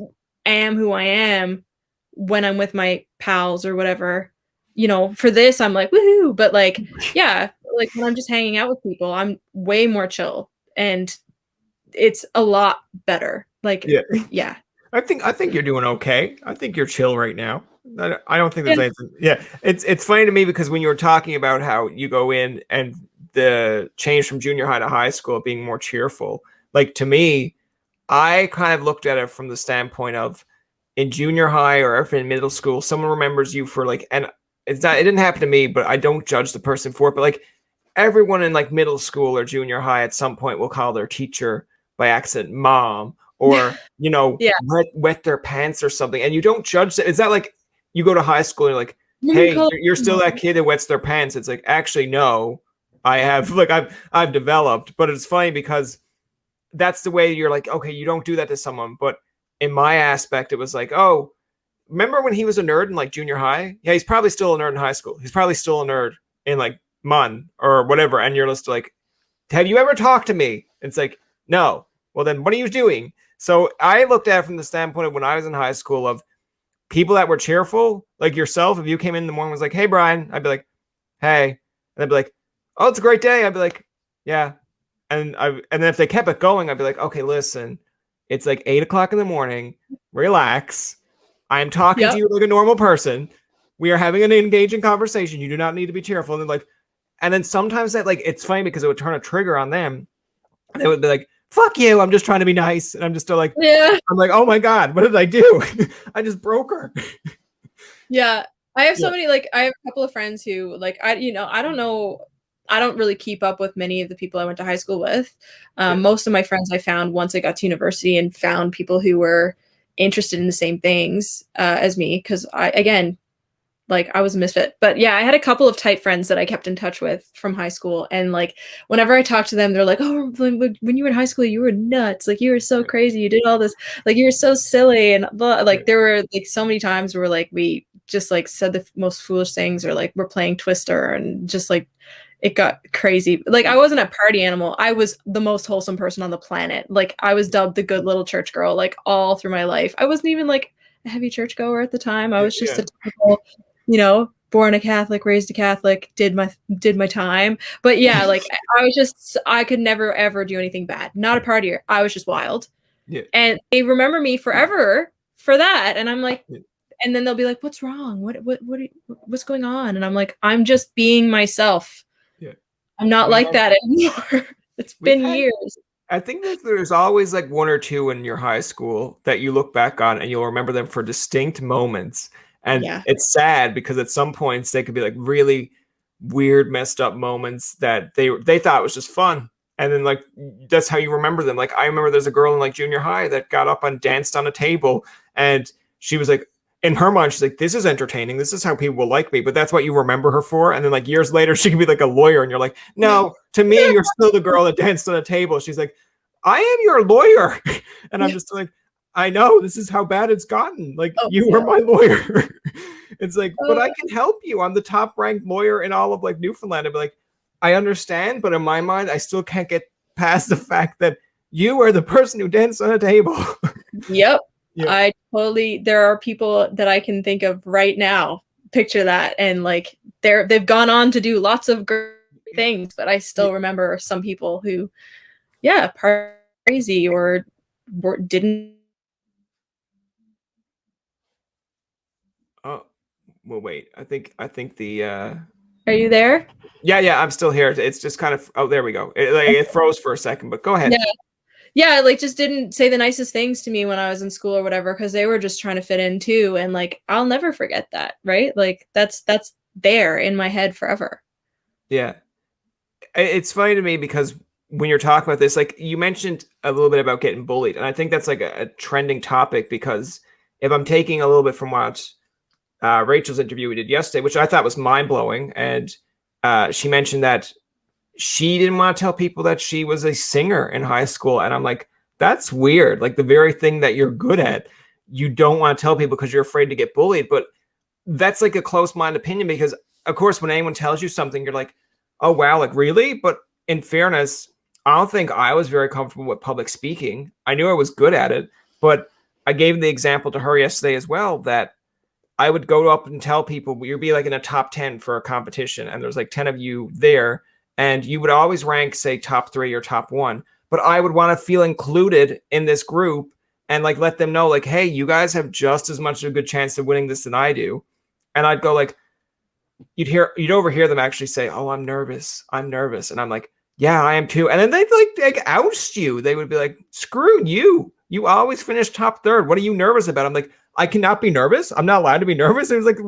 am who I am when I'm with my pals or whatever. You know, for this, I'm like, woohoo. But like, yeah, like when I'm just hanging out with people, I'm way more chill and it's a lot better. Like, yeah. I think you're doing okay. I think you're chill right now. I don't think there's anything. Yeah, it's funny to me because when you were talking about how you go in and the change from junior high to high school being more cheerful, like to me, I kind of looked at it from the standpoint of in junior high or if in middle school, someone remembers you for like, and it didn't happen to me, but I don't judge the person for it. But like everyone in like middle school or junior high at some point will call their teacher by accident mom, or you know, wet their pants or something, and you don't judge that. Is that like you go to high school and you're like, hey, you're still that kid that wets their pants? It's like, actually, no, I have like I've developed, but it's funny because that's the way you're like, okay, you don't do that to someone. But in my aspect, it was like, oh, remember when he was a nerd in like junior high? Yeah, he's probably still a nerd in high school. He's probably still a nerd in like MUN or whatever. And you're just like, have you ever talked to me? It's like, no. Well, then what are you doing? So I looked at it from the standpoint of when I was in high school of people that were cheerful, like yourself. If you came in the morning and was like, hey, Brian, I'd be like, hey. And they'd be like, oh, it's a great day. I'd be like, yeah. And then if they kept it going, I'd be like, okay, listen, it's like 8 o'clock in the morning. Relax. I'm talking to you like a normal person. We are having an engaging conversation. You do not need to be cheerful. And then like, and then sometimes that like, it's funny because it would turn a trigger on them. They would be like, fuck you. I'm just trying to be nice. And I'm just still like, I'm like, oh my God, what did I do? I just broke her. Yeah. I have somebody like, I have a couple of friends who like, I don't know. I don't really keep up with many of the people I went to high school with. Most of my friends I found once I got to university and found people who were interested in the same things as me. Cause I was a misfit, but yeah, I had a couple of tight friends that I kept in touch with from high school. And like, whenever I talked to them, they're like, oh, when you were in high school, you were nuts. Like you were so crazy. You did all this, like, you were so silly. And like, there were like so many times where like, we just like said the most foolish things, or like we're playing Twister and just like, it got crazy. Like I wasn't a party animal. I was the most wholesome person on the planet. Like I was dubbed the good little church girl, like all through my life. I wasn't even like a heavy church goer at the time. I was just a typical, born a Catholic, raised a Catholic, did my time. But yeah, like I could never ever do anything bad. Not a partier. I was just wild. Yeah. And they remember me forever for that. And I'm like, and then they'll be like, what's wrong? What's going on? And I'm like, I'm just being myself. I'm not like that anymore. It's been years. I think that there's always like one or two in your high school that you look back on and you'll remember them for distinct moments. And it's sad because at some points they could be like really weird, messed up moments that they thought was just fun. And then like, that's how you remember them. Like I remember there's a girl in like junior high that got up and danced on a table, and she was like, in her mind, she's like, this is entertaining. This is how people will like me. But that's what you remember her for. And then like years later, she could be like a lawyer. And you're like, no, to me, you're still the girl that danced on a table. She's like, I am your lawyer. And I'm just like, I know, this is how bad it's gotten. Like you were my lawyer. It's like, but I can help you. I'm the top ranked lawyer in all of like Newfoundland. I'd be like, I understand, but in my mind, I still can't get past the fact that you are the person who danced on a table. Yep. Yeah. There are people that I can think of right now. Picture that. And like, they've gone on to do lots of great things, but I still remember some people who, yeah, crazy or didn't. Oh, well, wait. I think the. Are you there? Yeah, I'm still here. It's just kind of. Oh, there we go. It froze for a second, but go ahead. Yeah. Yeah, like just didn't say the nicest things to me when I was in school or whatever, because they were just trying to fit in too. And like, I'll never forget that, right? Like that's there in my head forever. Yeah. It's funny to me because when you're talking about this, like you mentioned a little bit about getting bullied, and I think that's like a trending topic because if I'm taking a little bit from what Rachel's interview we did yesterday, which I thought was mind blowing, and she mentioned that she didn't want to tell people that she was a singer in high school, and I'm like, that's weird. Like the very thing that you're good at, you don't want to tell people because you're afraid to get bullied. But that's like a close-minded opinion because, of course, when anyone tells you something, you're like, oh wow, like really? But in fairness, I don't think I was very comfortable with public speaking. I knew I was good at it, but I gave the example to her yesterday as well that I would go up and tell people you'd be like in a top 10 for a competition, and there's like 10 of you there, and you would always rank, say, top 3 or top 1. But I would want to feel included in this group and like let them know, like, hey, you guys have just as much of a good chance of winning this than I do. And I'd go like, you'd overhear them actually say, "Oh, I'm nervous," and I'm like, "Yeah, I am too." And then they'd like oust you. They would be like, "Screw you! You always finish top third. What are you nervous about?" I'm like, I cannot be nervous. I'm not allowed to be nervous. It was like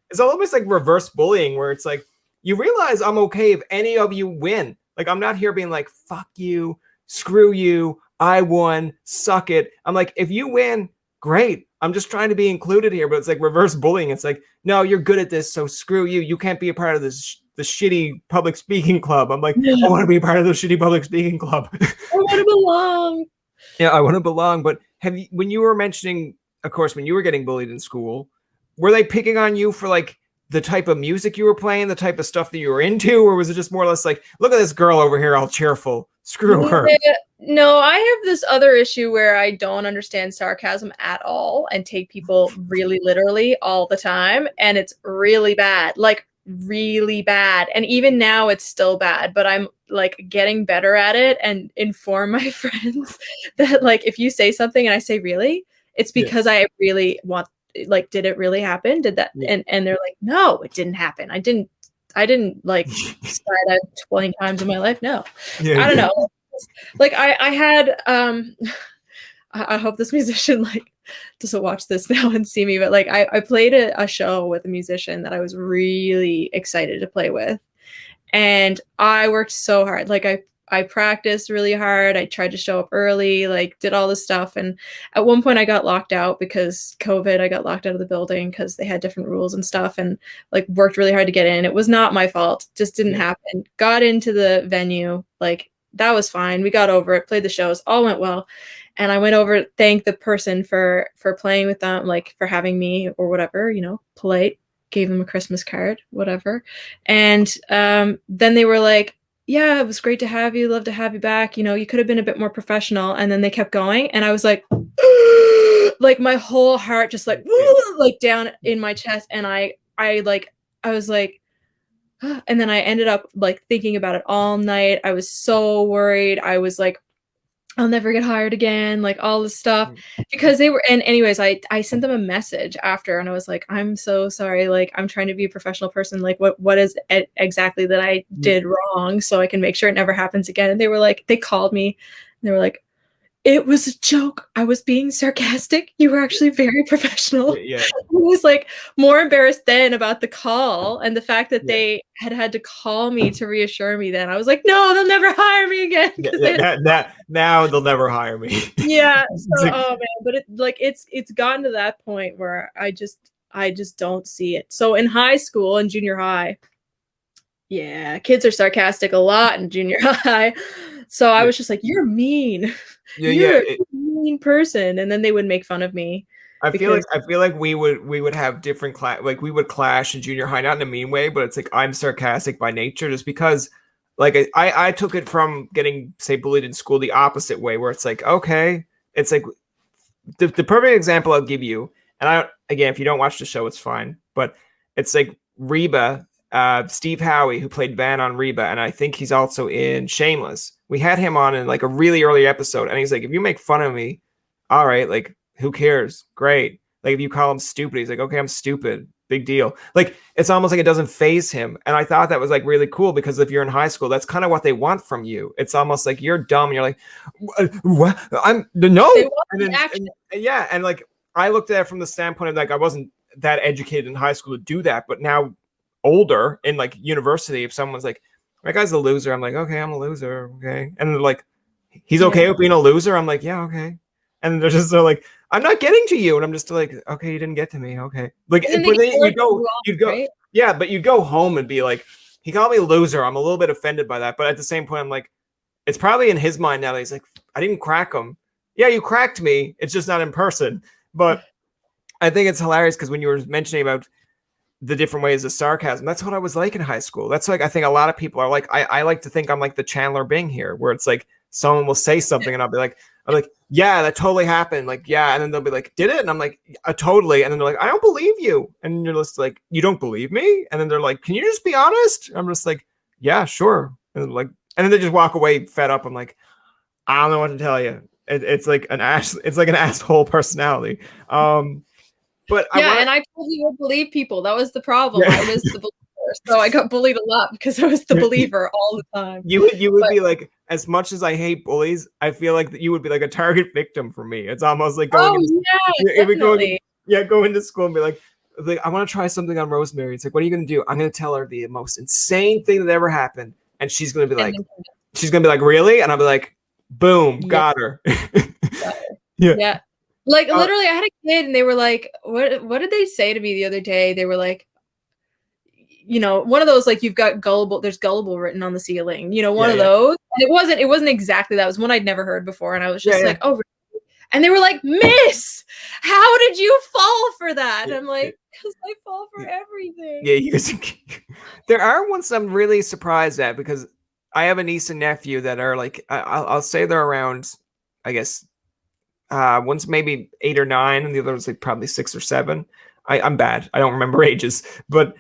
it's almost like reverse bullying, where it's like you realize I'm okay if any of you win. Like I'm not here being like, "Fuck you, screw you, I won, suck it." I'm like, if you win, great. I'm just trying to be included here, but it's like reverse bullying. It's like, no, you're good at this, so screw you. You can't be a part of this the shitty public speaking club. I'm like, I want to be a part of the shitty public speaking club. I want to belong. Yeah, I want to belong. But have you, when you were mentioning, of course, when you were getting bullied in school, were they picking on you for like the type of music you were playing, the type of stuff that you were into, or was it just more or less like, look at this girl over here, all cheerful, screw her? No, I have this other issue where I don't understand sarcasm at all and take people really literally all the time, and it's really bad, like really bad. And even now it's still bad, but I'm like getting better at it and inform my friends that like if you say something and I say really, it's because I really want, like, did it really happen? Did that? And they're like, no, it didn't happen. I didn't like skydive 20 times in my life. No, I don't know. Like I had I hope this musician like doesn't watch this now and see me, but like I played a show with a musician that I was really excited to play with, and I worked so hard. Like I practiced really hard. I tried to show up early, like did all this stuff, and at one point I got locked out because COVID. I got locked out of the building because they had different rules and stuff, and like worked really hard to get in. It was not my fault, just didn't happen. Got into the venue, like that was fine. We got over it, played the shows, all went well. And I went over, thanked the person for playing with them, like for having me or whatever, you know, polite, gave them a Christmas card, whatever. And then they were like, yeah, it was great to have you. Love to have you back. You know, you could have been a bit more professional. And then they kept going. And I was like, like my whole heart just like down in my chest. And I was like, and then I ended up like thinking about it all night. I was so worried. I was like, I'll never get hired again, like all this stuff, because they were. And anyways, I sent them a message after, and I was like, I'm so sorry. Like, I'm trying to be a professional person. Like, what is it exactly that I did wrong, so I can make sure it never happens again. And they were like, they called me, and they were like, it was a joke. I was being sarcastic. You were actually very professional. Yeah. I was like more embarrassed then about the call and the fact that they had to call me to reassure me. Then I was like, no, they'll never hire me again. Now they'll never hire me. Yeah. So, oh man, but it's gotten to that point where I just don't see it. So in high school and junior high, yeah, kids are sarcastic a lot in junior high. So I was just like, you're mean. You're a mean person. And then they would make fun of me. because I feel like we would have different class, like we would clash in junior high, not in a mean way, but it's like I'm sarcastic by nature, just because like I took it from getting, say, bullied in school the opposite way, where it's like, okay, it's like the perfect example I'll give you, and again, if you don't watch the show, it's fine, but it's like Reba, Steve Howie, who played Van on Reba, and I think he's also in Shameless. We had him on in like a really early episode, and he's like, if you make fun of me, all right, like who cares? Great. Like if you call him stupid, he's like, okay, I'm stupid. Big deal. Like it's almost like it doesn't phase him. And I thought that was like really cool, because if you're in high school, that's kind of what they want from you. It's almost like you're dumb. And you're like, what? I'm no. they want And the then, action. yeah. And like, I looked at it from the standpoint of like, I wasn't that educated in high school to do that. But now older in like university, if someone's like, that guy's a loser, I'm like, okay, I'm a loser. Okay. And they're like, he's okay with being a loser. I'm like, yeah, okay. And they're just like, I'm not getting to you. And I'm just like, okay, you didn't get to me. Okay. Like, but then you'd go, right? Yeah, but you'd go home and be like, he called me a loser. I'm a little bit offended by that. But at the same point, I'm like, it's probably in his mind now that he's like, I didn't crack him. Yeah, you cracked me. It's just not in person. But I think it's hilarious because when you were mentioning about the different ways of sarcasm, that's what I was like in high school. That's like, I think a lot of people are like, I like to think I'm like the Chandler Bing here, where it's like someone will say something and I'll be like, yeah, that totally happened. Like, yeah. And then they'll be like, did it? And I'm like, totally. And then they're like, I don't believe you. And you're just like, you don't believe me? And then they're like, can you just be honest? I'm just like, yeah, sure. And like, and then they just walk away fed up. I'm like, I don't know what to tell you. It's like an asshole personality. But yeah, and I totally would believe people. That was the problem. Yeah. I was the believer, so I got bullied a lot because I was the believer all the time. You would be like, as much as I hate bullies, I feel like that you would be like a target victim for me. It's almost like going, go into school and be like, I want to try something on Rosemary. It's like, what are you going to do? I'm going to tell her the most insane thing that ever happened, and she's going to be like, really? And I'll be like, boom, got her. Yeah. Like literally, I had a kid, and they were like, "What did they say to me the other day?" They were like, you know, one of those like you've got gullible. There's gullible written on the ceiling. You know, one of those. And it wasn't exactly that. It was one I'd never heard before, and I was just like, "Oh," really? And they were like, "Miss, how did you fall for that?" And I'm like, "Because I fall for everything." Yeah, there are ones I'm really surprised at, because I have a niece and nephew that are like, I'll say they're around, I guess. One's maybe 8 or 9, and the other was like probably 6 or 7. I'm bad. I don't remember ages, but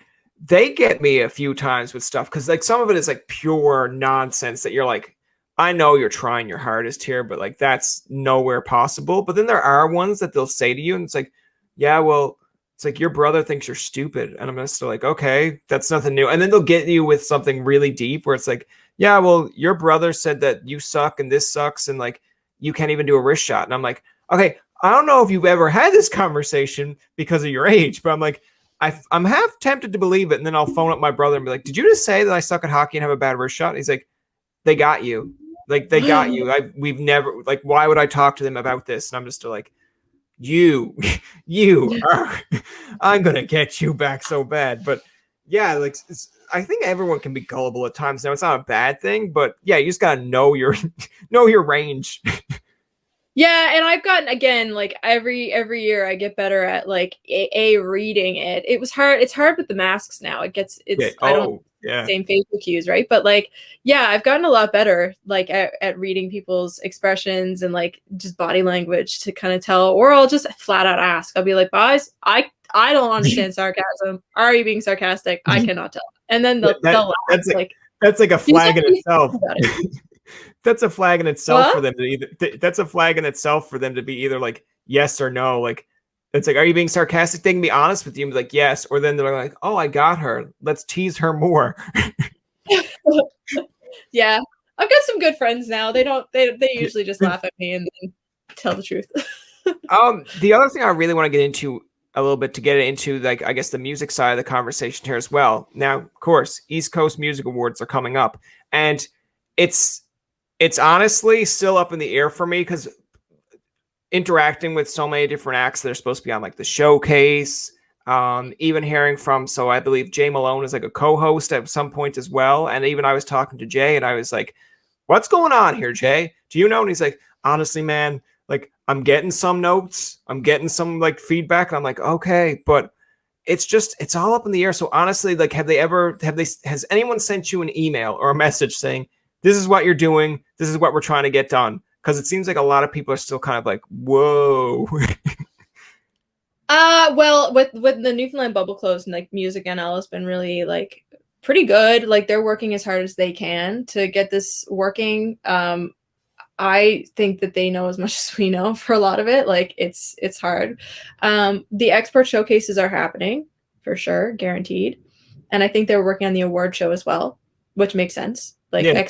they get me a few times with stuff, because like some of it is like pure nonsense that you're like, I know you're trying your hardest here, but like that's nowhere possible. But then there are ones that they'll say to you, and it's like, yeah, well, it's like your brother thinks you're stupid, and I'm just like, okay, that's nothing new. And then they'll get you with something really deep, where it's like, yeah, well, your brother said that you suck and this sucks, and like, you can't even do a wrist shot. And I'm like, okay, I don't know if you've ever had this conversation because of your age, but I'm like, I'm half tempted to believe it. And then I'll phone up my brother and be like, did you just say that I suck at hockey and have a bad wrist shot? And he's like, they got you. Like, they got you. We've never, like, why would I talk to them about this? And I'm just like, you are, I'm going to get you back so bad. But yeah, like, I think everyone can be gullible at times now. It's not a bad thing, but yeah, you just gotta know your range. Yeah, and I've gotten, again, like every year I get better at like reading it. It was hard. It's hard with the masks now. I don't same facial cues, right? But like, yeah, I've gotten a lot better like at reading people's expressions and like just body language to kind of tell, or I'll just flat out ask. I'll be like, guys, I don't understand sarcasm. Are you being sarcastic? I cannot tell. And then they'll laugh. That's like a flag in itself. That's a flag in itself for them to be either like yes or no. Like, it's like, are you being sarcastic? They can be honest with you and be like, yes. Or then they're like, oh, I got her. Let's tease her more. Yeah. I've got some good friends now. They usually just laugh at me and then tell the truth. The other thing I really want to get into a little bit, to get into like, I guess, the music side of the conversation here as well. Now, of course, East Coast Music Awards are coming up, and it's honestly still up in the air for me, because interacting with so many different acts that are supposed to be on like the showcase, even hearing from, so I believe Jay Malone is like a co-host at some point as well. And even I was talking to Jay and I was like, what's going on here, Jay? Do you know? And he's like, honestly, man, like, I'm getting some notes, I'm getting some like feedback, and I'm like, okay, but it's all up in the air. So honestly, like, has anyone sent you an email or a message saying, this is what you're doing, this is what we're trying to get done? Because it seems like a lot of people are still kind of like, whoa. Well, with the Newfoundland bubble closed, and like Music NL has been really like pretty good. Like they're working as hard as they can to get this working. I think that they know as much as we know for a lot of it. Like it's hard. The export showcases are happening for sure, guaranteed. And I think they're working on the award show as well, which makes sense. Like Yeah.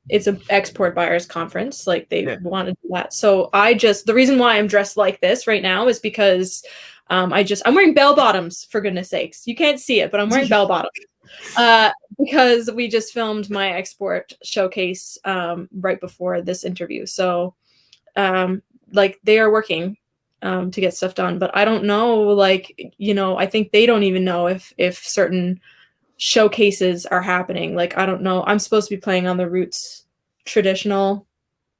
it's an export buyers conference. Like they Yeah. want to do that. So the reason why I'm dressed like this right now is because I'm wearing bell bottoms, for goodness sakes. You can't see it, but I'm wearing bell bottoms. Because we just filmed my export showcase right before this interview. So like they are working to get stuff done, but I don't know, like, I think they don't even know if certain showcases are happening. Like, I don't know. I'm supposed to be playing on the Roots traditional.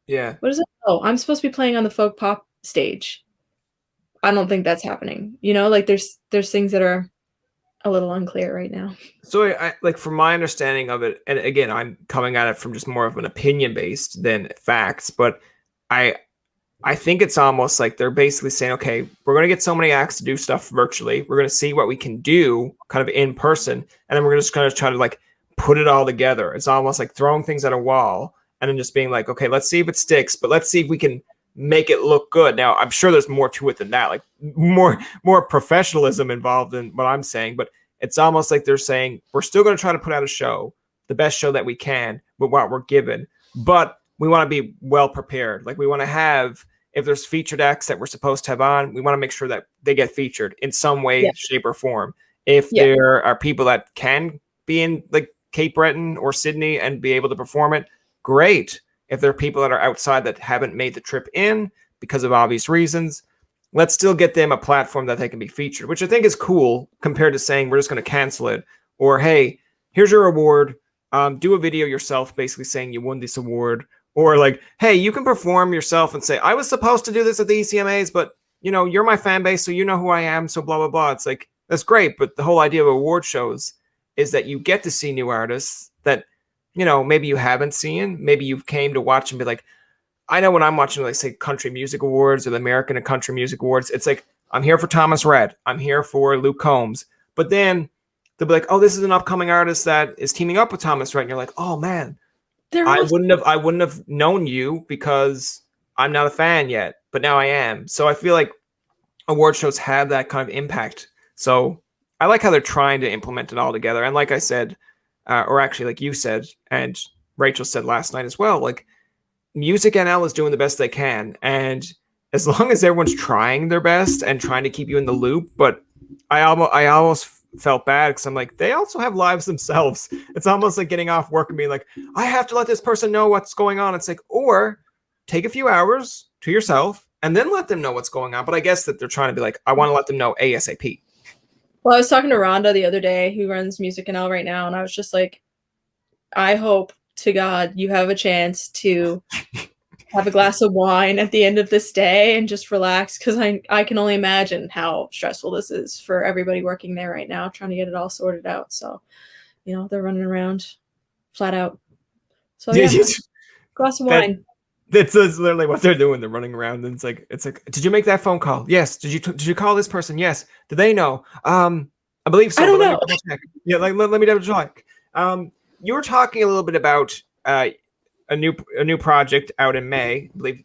Yeah. What is it? Oh, I'm supposed to be playing on the folk pop stage. I don't think that's happening. Like there's things that are a little unclear right now. So I like, from my understanding of it, and again, I'm coming at it from just more of an opinion based than facts, but I I think it's almost like they're basically saying, okay, we're going to get so many acts to do stuff virtually. We're going to see what we can do kind of in person. And then we're just going to try to like put it all together. It's almost like throwing things at a wall and then just being like, okay, let's see if it sticks, but let's see if we can make it look good. Now, I'm sure there's more to it than that, like more professionalism involved in what I'm saying, but it's almost like they're saying, we're still going to try to put out a show, the best show that we can with what we're given, but we want to be well prepared. Like we want to have, if there's featured acts that we're supposed to have on, we want to make sure that they get featured in some way, shape, or form. If there are people that can be in like Cape Breton or Sydney and be able to perform it, great. If there are people that are outside that haven't made the trip in because of obvious reasons, let's still get them a platform that they can be featured, which I think is cool compared to saying we're just going to cancel it. Or, hey, here's your award. Do a video yourself basically saying you won this award. Or like, hey, you can perform yourself and say, I was supposed to do this at the ECMAs, but, you know, you're my fan base, so you know who I am, so blah, blah, blah. It's like, that's great. But the whole idea of award shows is that you get to see new artists that, you know, maybe you haven't seen. Maybe you came to watch and be like, I know when I'm watching, like, say, Country Music Awards or the American and Country Music Awards, it's like, I'm here for Thomas Rhett. I'm here for Luke Combs. But then they'll be like, oh, this is an upcoming artist that is teaming up with Thomas Rhett. And you're like, oh, man. I wouldn't have known you because I'm not a fan yet, but now I am. So I feel like award shows have that kind of impact. So I like how they're trying to implement it all together. And like I said, or actually like you said, and Rachel said last night as well, like Music NL is doing the best they can. And as long as everyone's trying their best and trying to keep you in the loop, but I almost felt bad because I'm like, they also have lives themselves. It's almost like getting off work and being like, I have to let this person know what's going on. It's like, or take a few hours to yourself and then let them know what's going on. But I guess that they're trying to be like, I want to let them know ASAP. Well, I was talking to Rhonda the other day, who runs Music NL right now, and I was just like, I hope to God you have a chance to have a glass of wine at the end of this day and just relax, because I can only imagine how stressful this is for everybody working there right now, trying to get it all sorted out. So, you know, they're running around flat out. So yeah, glass of wine. That's literally what they're doing. They're running around, and it's like, did you make that phone call? Yes. Did you call this person? Yes. Do they know? I believe so. I don't know. Yeah, like let me double check. You were talking a little bit about a new project out in May. I believe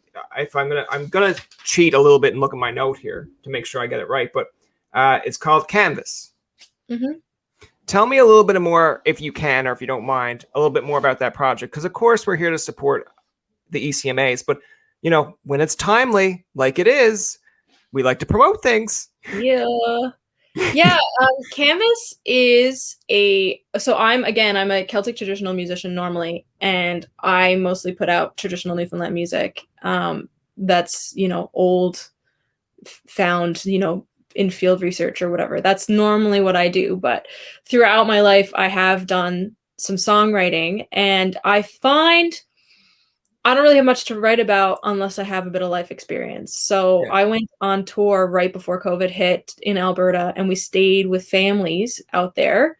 I'm gonna cheat a little bit and look at my note here to make sure I get it right. But it's called Canvas. Mm-hmm. Tell me a little bit more, if you can, or if you don't mind, a little bit more about that project. Because of course we're here to support the ECMAs, but you know, when it's timely, like it is, we like to promote things. Yeah, Canvas is so I'm a Celtic traditional musician normally, and I mostly put out traditional Newfoundland music. That's, you know, old found, you know, in field research or whatever. That's normally what I do, but throughout my life I have done some songwriting, and I find I don't really have much to write about unless I have a bit of life experience. So Yeah. I went on tour right before COVID hit in Alberta, and we stayed with families out there.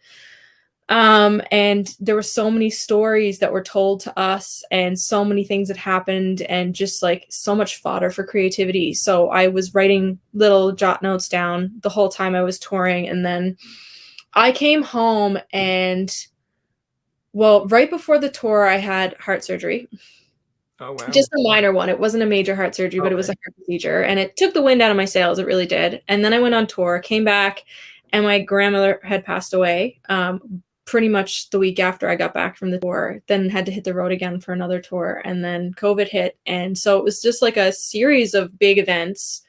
And there were so many stories that were told to us, and so many things that happened, and just like so much fodder for creativity. So I was writing little jot notes down the whole time I was touring. And then I came home, and well, right before the tour, I had heart surgery. Oh wow. Just a minor one. It wasn't a major heart surgery, but it was Okay. a heart procedure, and it took the wind out of my sails. It really did. And then I went on tour, came back, and my grandmother had passed away pretty much the week after I got back from the tour. Then had to hit the road again for another tour, and then COVID hit. And so it was just like a series of big events,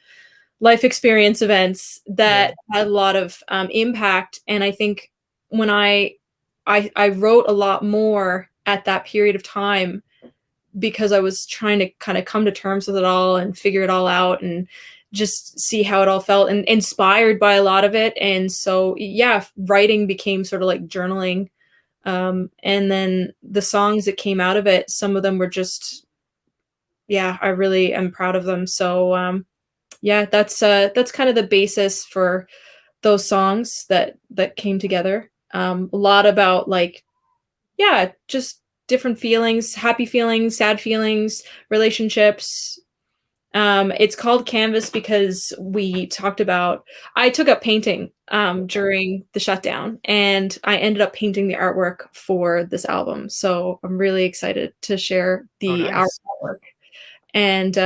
life experience events Yeah. that had a lot of impact. And I think when I wrote a lot more at that period of time, because I was trying to kind of come to terms with it all and figure it all out and just see how it all felt, and inspired by a lot of it. And so, yeah, writing became sort of like journaling. And then the songs that came out of it, some of them were just, yeah, I really am proud of them. So, yeah, that's kind of the basis for those songs that came together. A lot about like, yeah, just different feelings, happy feelings, sad feelings, relationships. It's called Canvas because I took up painting during the shutdown, and I ended up painting the artwork for this album. So I'm really excited to share Oh the nice. artwork. And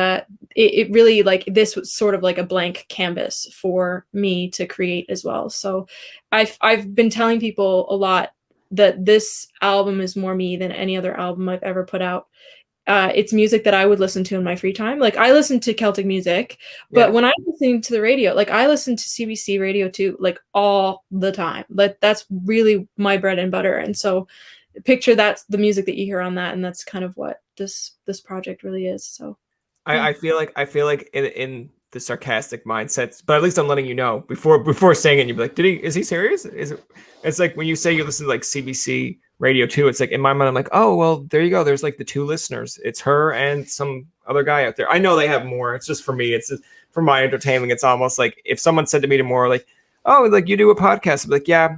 it really, like, this was sort of like a blank canvas for me to create as well. So I've been telling people a lot that this album is more me than any other album I've ever put out. It's music that I would listen to in my free time. Like, I listen to Celtic music, but Yeah. when I'm listening to the radio, like, I listen to CBC radio too, like, all the time. Like, that's really my bread and butter. And so picture that's the music that you hear on that, and that's kind of what this project really is. So yeah. I feel like in the sarcastic mindsets, but at least I'm letting you know before saying it, you'd be like, is he serious? Is it it's like when you say you listen to like CBC radio too, it's like in my mind, I'm like, oh well, there you go. There's like the two listeners. It's her and some other guy out there. I know they have more. It's just for me, it's just for my entertainment. It's almost like if someone said to me tomorrow, like, oh, like you do a podcast, I'd be like, yeah,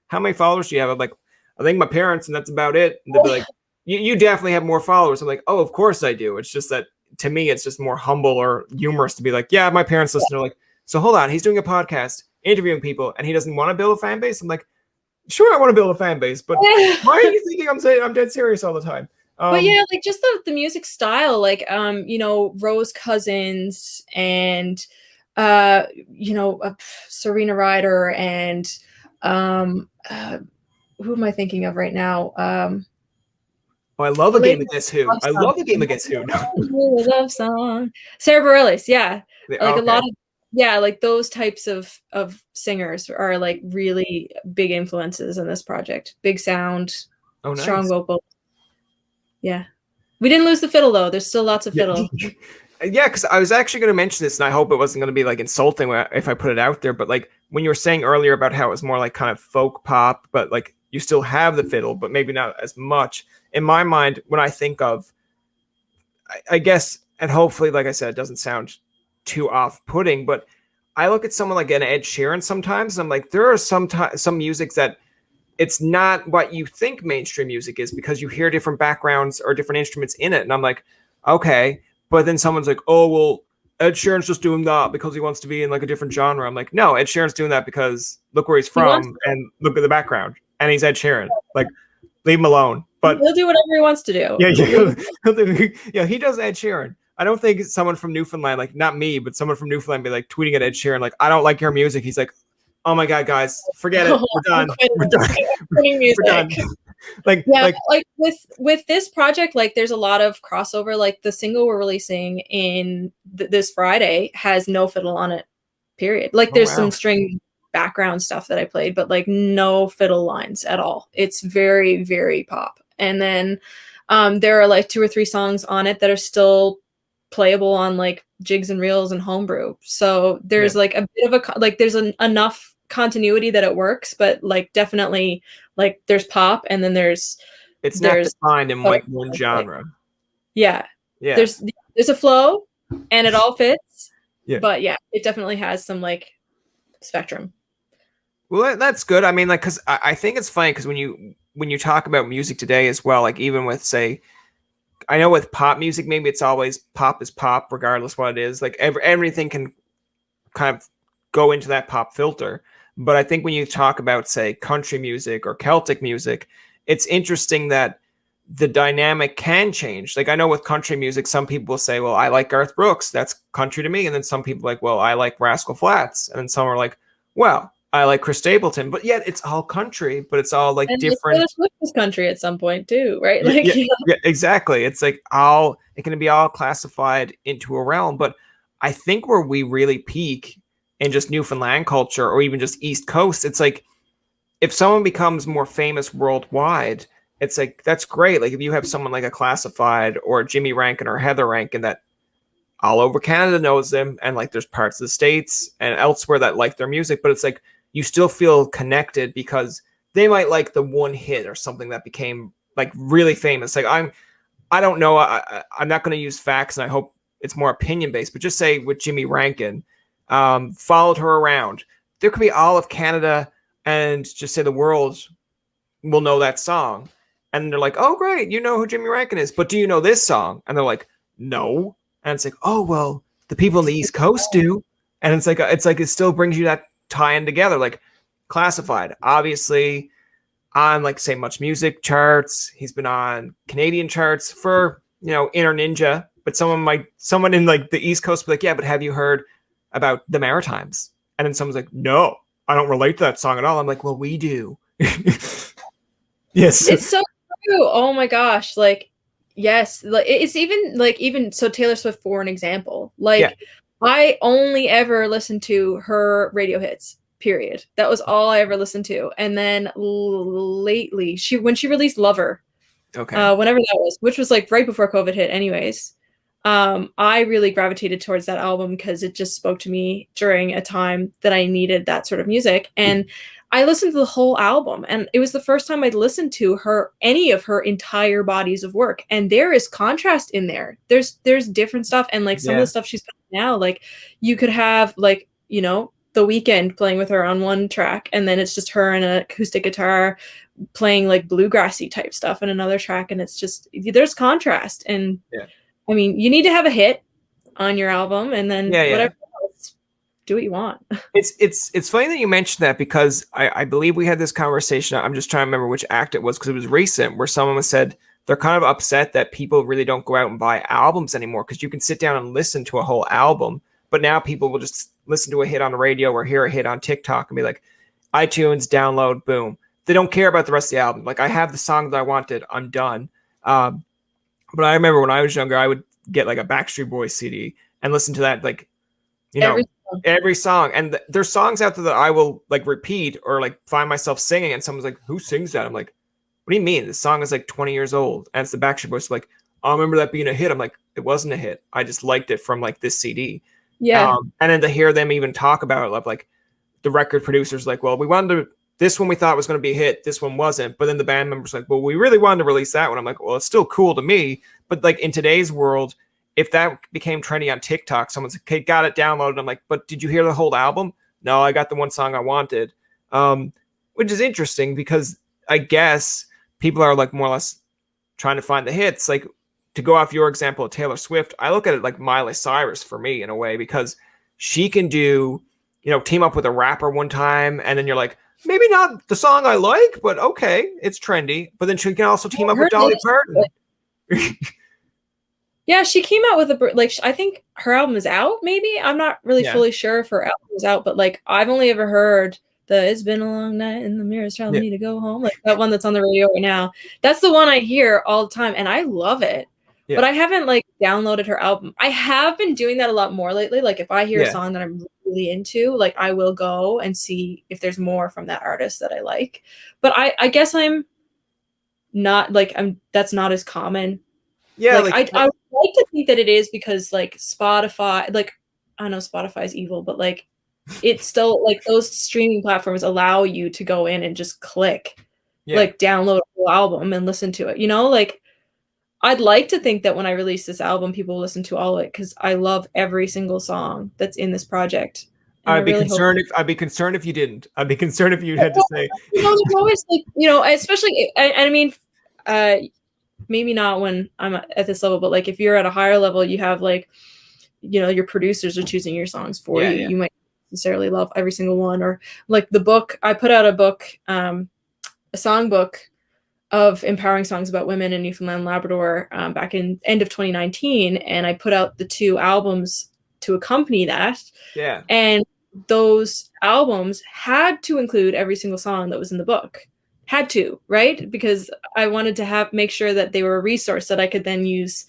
how many followers do you have? I'm like, I think my parents, and that's about it. And they'd be like, you definitely have more followers. I'm like, oh, of course I do. It's just that to me, it's just more humble or humorous to be like, yeah, my parents listen. They're like, so hold on, he's doing a podcast, interviewing people, and he doesn't want to build a fan base. I'm like, sure, I want to build a fan base, but why are you thinking I'm saying I'm dead serious all the time? But yeah, like, just the music style, like, Rose Cousins, and Serena Ryder, and who am I thinking of right now? I love The a game lady of Guess Who. love I song. love a game of Guess Who. Love song. Sarah Bareilles, yeah. Like, a Okay. lot of, yeah, like those types of singers are like really big influences in this project. Big sound, Oh, strong nice. vocal. Yeah. We didn't lose the fiddle though. There's still lots of Yeah. fiddle. Yeah, because I was actually going to mention this, and I hope it wasn't going to be like insulting if I put it out there. But like when you were saying earlier about how it was more like kind of folk pop, but like you still have the fiddle, but maybe not as much. In my mind, when I think of, I guess, and hopefully, like I said, it doesn't sound too off-putting, but I look at someone like an Ed Sheeran sometimes, and I'm like, there are some music that it's not what you think mainstream music is because you hear different backgrounds or different instruments in it. And I'm like, okay. But then someone's like, oh, well, Ed Sheeran's just doing that because he wants to be in like a different genre. I'm like, no, Ed Sheeran's doing that because look where he's from and look at the background. And he's Ed Sheeran. Like, leave him alone. But He'll do whatever he wants to do. yeah, he does Ed Sheeran. I don't think someone from Newfoundland, like not me, but someone from Newfoundland be like tweeting at Ed Sheeran, like, I don't like your music. He's like, oh my God, guys, forget it. We're done. We're done. Music. We're done. Like with this project, like there's a lot of crossover. Like the single we're releasing in this Friday has no fiddle on it, period. Like there's some string background stuff that I played, but like no fiddle lines at all. It's very, very pop. And then there are like 2 or 3 songs on it that are still playable on like jigs and reels and homebrew. So there's like a bit of there's enough continuity that it works, but like definitely like there's pop, and then it's not defined in like one genre. Yeah. Yeah. There's a flow and it all fits. Yeah. But yeah, it definitely has some like spectrum. Well, that's good. I mean, like, because I think it's funny because when you talk about music today as well, like even with say, I know with pop music, maybe it's always pop is pop, regardless what it is. Like everything can kind of go into that pop filter. But I think when you talk about say country music or Celtic music, it's interesting that the dynamic can change. Like I know with country music, some people will say, "Well, I like Garth Brooks, that's country to me," and then some people are like, "Well, I like Rascal Flatts," and then some are like, "Well, I like Chris Stapleton." But yet it's all country, but it's all like And like Taylor different. Swift was country at some point too, right? Yeah, Like, yeah, yeah, exactly. It's like all it can be all classified into a realm, but I think where we really peak in just Newfoundland culture or even just East Coast, it's like if someone becomes more famous worldwide, it's like that's great. Like if you have someone like a Classified or Jimmy Rankin or Heather Rankin that all over Canada knows them, and like there's parts of the States and elsewhere that like their music, but it's like you still feel connected because they might like the one hit or something that became like really famous. Like I don't know. I'm not going to use facts, and I hope it's more opinion based. But just say with Jimmy Rankin, followed her around. There could be all of Canada and just say the world will know that song, and they're like, "Oh, great, you know who Jimmy Rankin is." But do you know this song? And they're like, "No." And it's like, "Oh, well, the people on the East Coast do." And it's like it still brings you that tie-in together. Like Classified, obviously on like say Much Music charts. He's been on Canadian charts for Inner Ninja. But someone in like the East Coast be like, yeah, but have you heard about the Maritimes? And then someone's like, no, I don't relate to that song at all. I'm like, well, we do. Yes. it's so true. Oh my gosh. Like, yes. Like it's even so Taylor Swift for an example. Yeah. Like I only ever listened to her radio hits. Period. That was all I ever listened to. And then lately, when she released Lover, Okay. whenever that was, which was like right before COVID hit, anyways. I really gravitated towards that album because it just spoke to me during a time that I needed that sort of music. And I listened to the whole album, and it was the first time I'd listened to any of her entire bodies of work. And there is contrast in there. There's different stuff, and like some of Yeah. the stuff she's putting now, like you could have like The Weeknd playing with her on one track, and then it's just her and an acoustic guitar playing like bluegrassy type stuff in another track, and it's just there's contrast. And Yeah. I mean, you need to have a hit on your album, and then Yeah. whatever else, do what you want. It's funny that you mentioned that because I believe we had this conversation. I'm just trying to remember which act it was because it was recent where someone said they're kind of upset that people really don't go out and buy albums anymore because you can sit down and listen to a whole album, but now people will just listen to a hit on the radio or hear a hit on TikTok and be like, iTunes, download, boom. They don't care about the rest of the album. Like I have the song that I wanted, I'm done. But I remember when I was younger, I would get like a Backstreet Boys CD and listen to that like Every every song. And there's songs out there that I will like repeat or like find myself singing, and someone's like, "Who sings that?" I'm like, "What do you mean? This song is like 20 years old." And it's the Backstreet Boys. Like, I remember that being a hit. I'm like, it wasn't a hit. I just liked it from like this CD. yeah, And then to hear them even talk about it, like the record producers, like, well, we wanted to. This one we thought was going to be a hit. This one wasn't. But then the band members like, well, we really wanted to release that one. I'm like, well, it's still cool to me. But like in today's world, if that became trendy on TikTok, someone's like, okay, got it downloaded. I'm like, but did you hear the whole album? No, I got the one song I wanted. Which is interesting because I guess people are like more or less trying to find the hits. Like to go off your example of Taylor Swift, I look at it like Miley Cyrus for me in a way because she can do, team up with a rapper one time, and then you're like, maybe not the song I like, but okay, it's trendy. But then she can also team up with Dolly Parton. Yeah, she came out with I think her album is out, maybe. I'm not really fully sure if her album is out, but like I've only ever heard It's Been a Long Night and the Mirror's Telling Me to Go Home. Like that one that's on the radio right now. That's the one I hear all the time, and I love it. Yeah. But I haven't like downloaded her album. I have been doing that a lot more lately. Like if I hear a song that I'm really into, like I will go and see if there's more from that artist that I like. But I guess I'm not like that's not as common. Yeah, like I would like to think that it is because like Spotify, like I know Spotify is evil, but like it's still like those streaming platforms allow you to go in and just click, like download a whole album and listen to it. Like I'd like to think that when I release this album, people will listen to all of it because I love every single song that's in this project, and I really hope. I'd be concerned if you didn't. I'd be concerned if you had to say. There's always like, especially, and I mean, maybe not when I'm at this level, but like if you're at a higher level, you have like, your producers are choosing your songs for you. Yeah. You might necessarily love every single one, or like the book. I put out a book, a songbook of empowering songs about women in Newfoundland and Labrador back in end of 2019, and I put out the 2 albums to accompany that. Yeah. And those albums had to include every single song that was in the book. Had to, right? Because I wanted to make sure that they were a resource that I could then use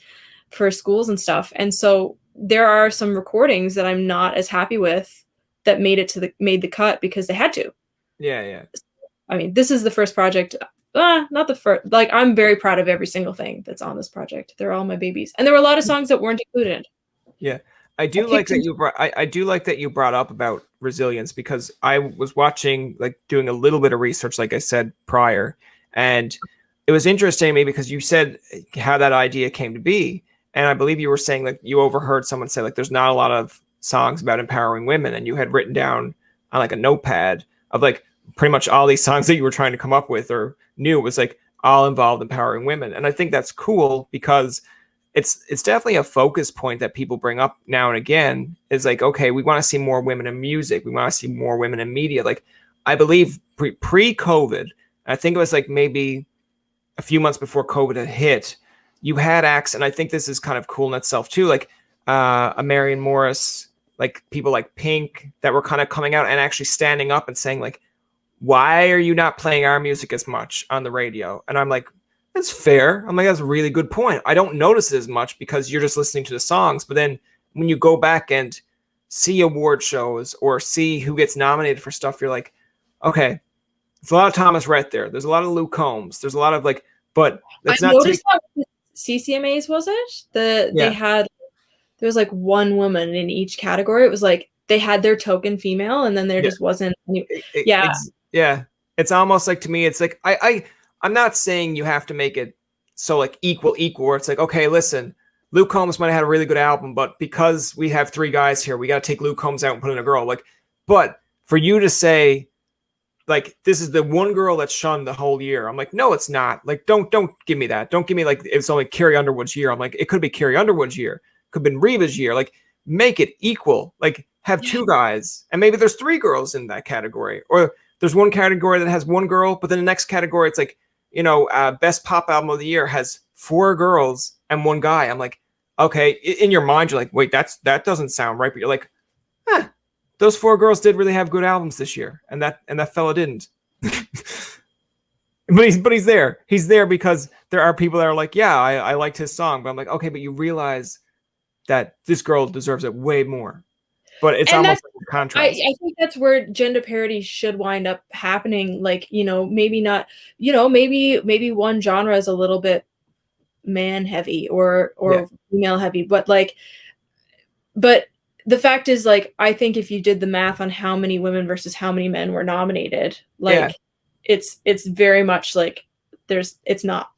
for schools and stuff. And so there are some recordings that I'm not as happy with that made the cut because they had to. Yeah. I mean, this is the first project. Not the first. Like, I'm very proud of every single thing that's on this project. They're all my babies, and there were a lot of songs that weren't included. Yeah, I do like that you brought. I do like that you brought up about resilience, because I was watching, like, doing a little bit of research, like I said prior, and it was interesting to me because you said how that idea came to be, and I believe you were saying that you overheard someone say, like, there's not a lot of songs about empowering women, and you had written down on like a notepad of like pretty much all these songs that you were trying to come up with or knew was like all involved empowering women. And I think that's cool because it's definitely a focus point that people bring up now and again, is like, okay, we want to see more women in music. We want to see more women in media. Like, I believe pre-COVID, I think it was like maybe a few months before COVID had hit, you had acts, and I think this is kind of cool in itself too, like a Marion Morris, like people like Pink, that were kind of coming out and actually standing up and saying like, why are you not playing our music as much on the radio? And I'm like, that's fair. I'm like, that's a really good point. I don't notice it as much because you're just listening to the songs. But then when you go back and see award shows or see who gets nominated for stuff, you're like, okay, there's a lot of Thomas Rhett there. There's a lot of Luke Combs. There's a lot of like, but it's I not. noticed that with CCMAs, was it? They had, there was like one woman in each category. It was like they had their token female, and then there just wasn't. It's almost like, to me, it's like I'm not saying you have to make it so like equal, where it's like, okay, listen, Luke Combs might have had a really good album, but because we have 3 guys here, we got to take Luke Combs out and put in a girl. Like, but for you to say, like, this is the one girl that's shunned the whole year, I'm like, no, it's not. Like, don't give me that. Don't give me like it's only Carrie Underwood's year. I'm like, it could be Carrie Underwood's year, could have been Reva's year. Like, make it equal. Like, have 2 guys, and maybe there's 3 girls in that category, or there's one category that has 1 girl, but then the next category, it's like, best pop album of the year has 4 girls and 1 guy. I'm like, okay, in your mind, you're like, wait, that doesn't sound right. But you're like, those 4 girls did really have good albums this year, and that fella didn't. but he's there. He's there because there are people that are like, yeah, I liked his song, but I'm like, okay, but you realize that this girl deserves it way more. But it's almost like a contrast. I think that's where gender parity should wind up happening. Like, maybe not, maybe one genre is a little bit man heavy or female heavy, but the fact is, like, I think if you did the math on how many women versus how many men were nominated, like, it's very much like it's not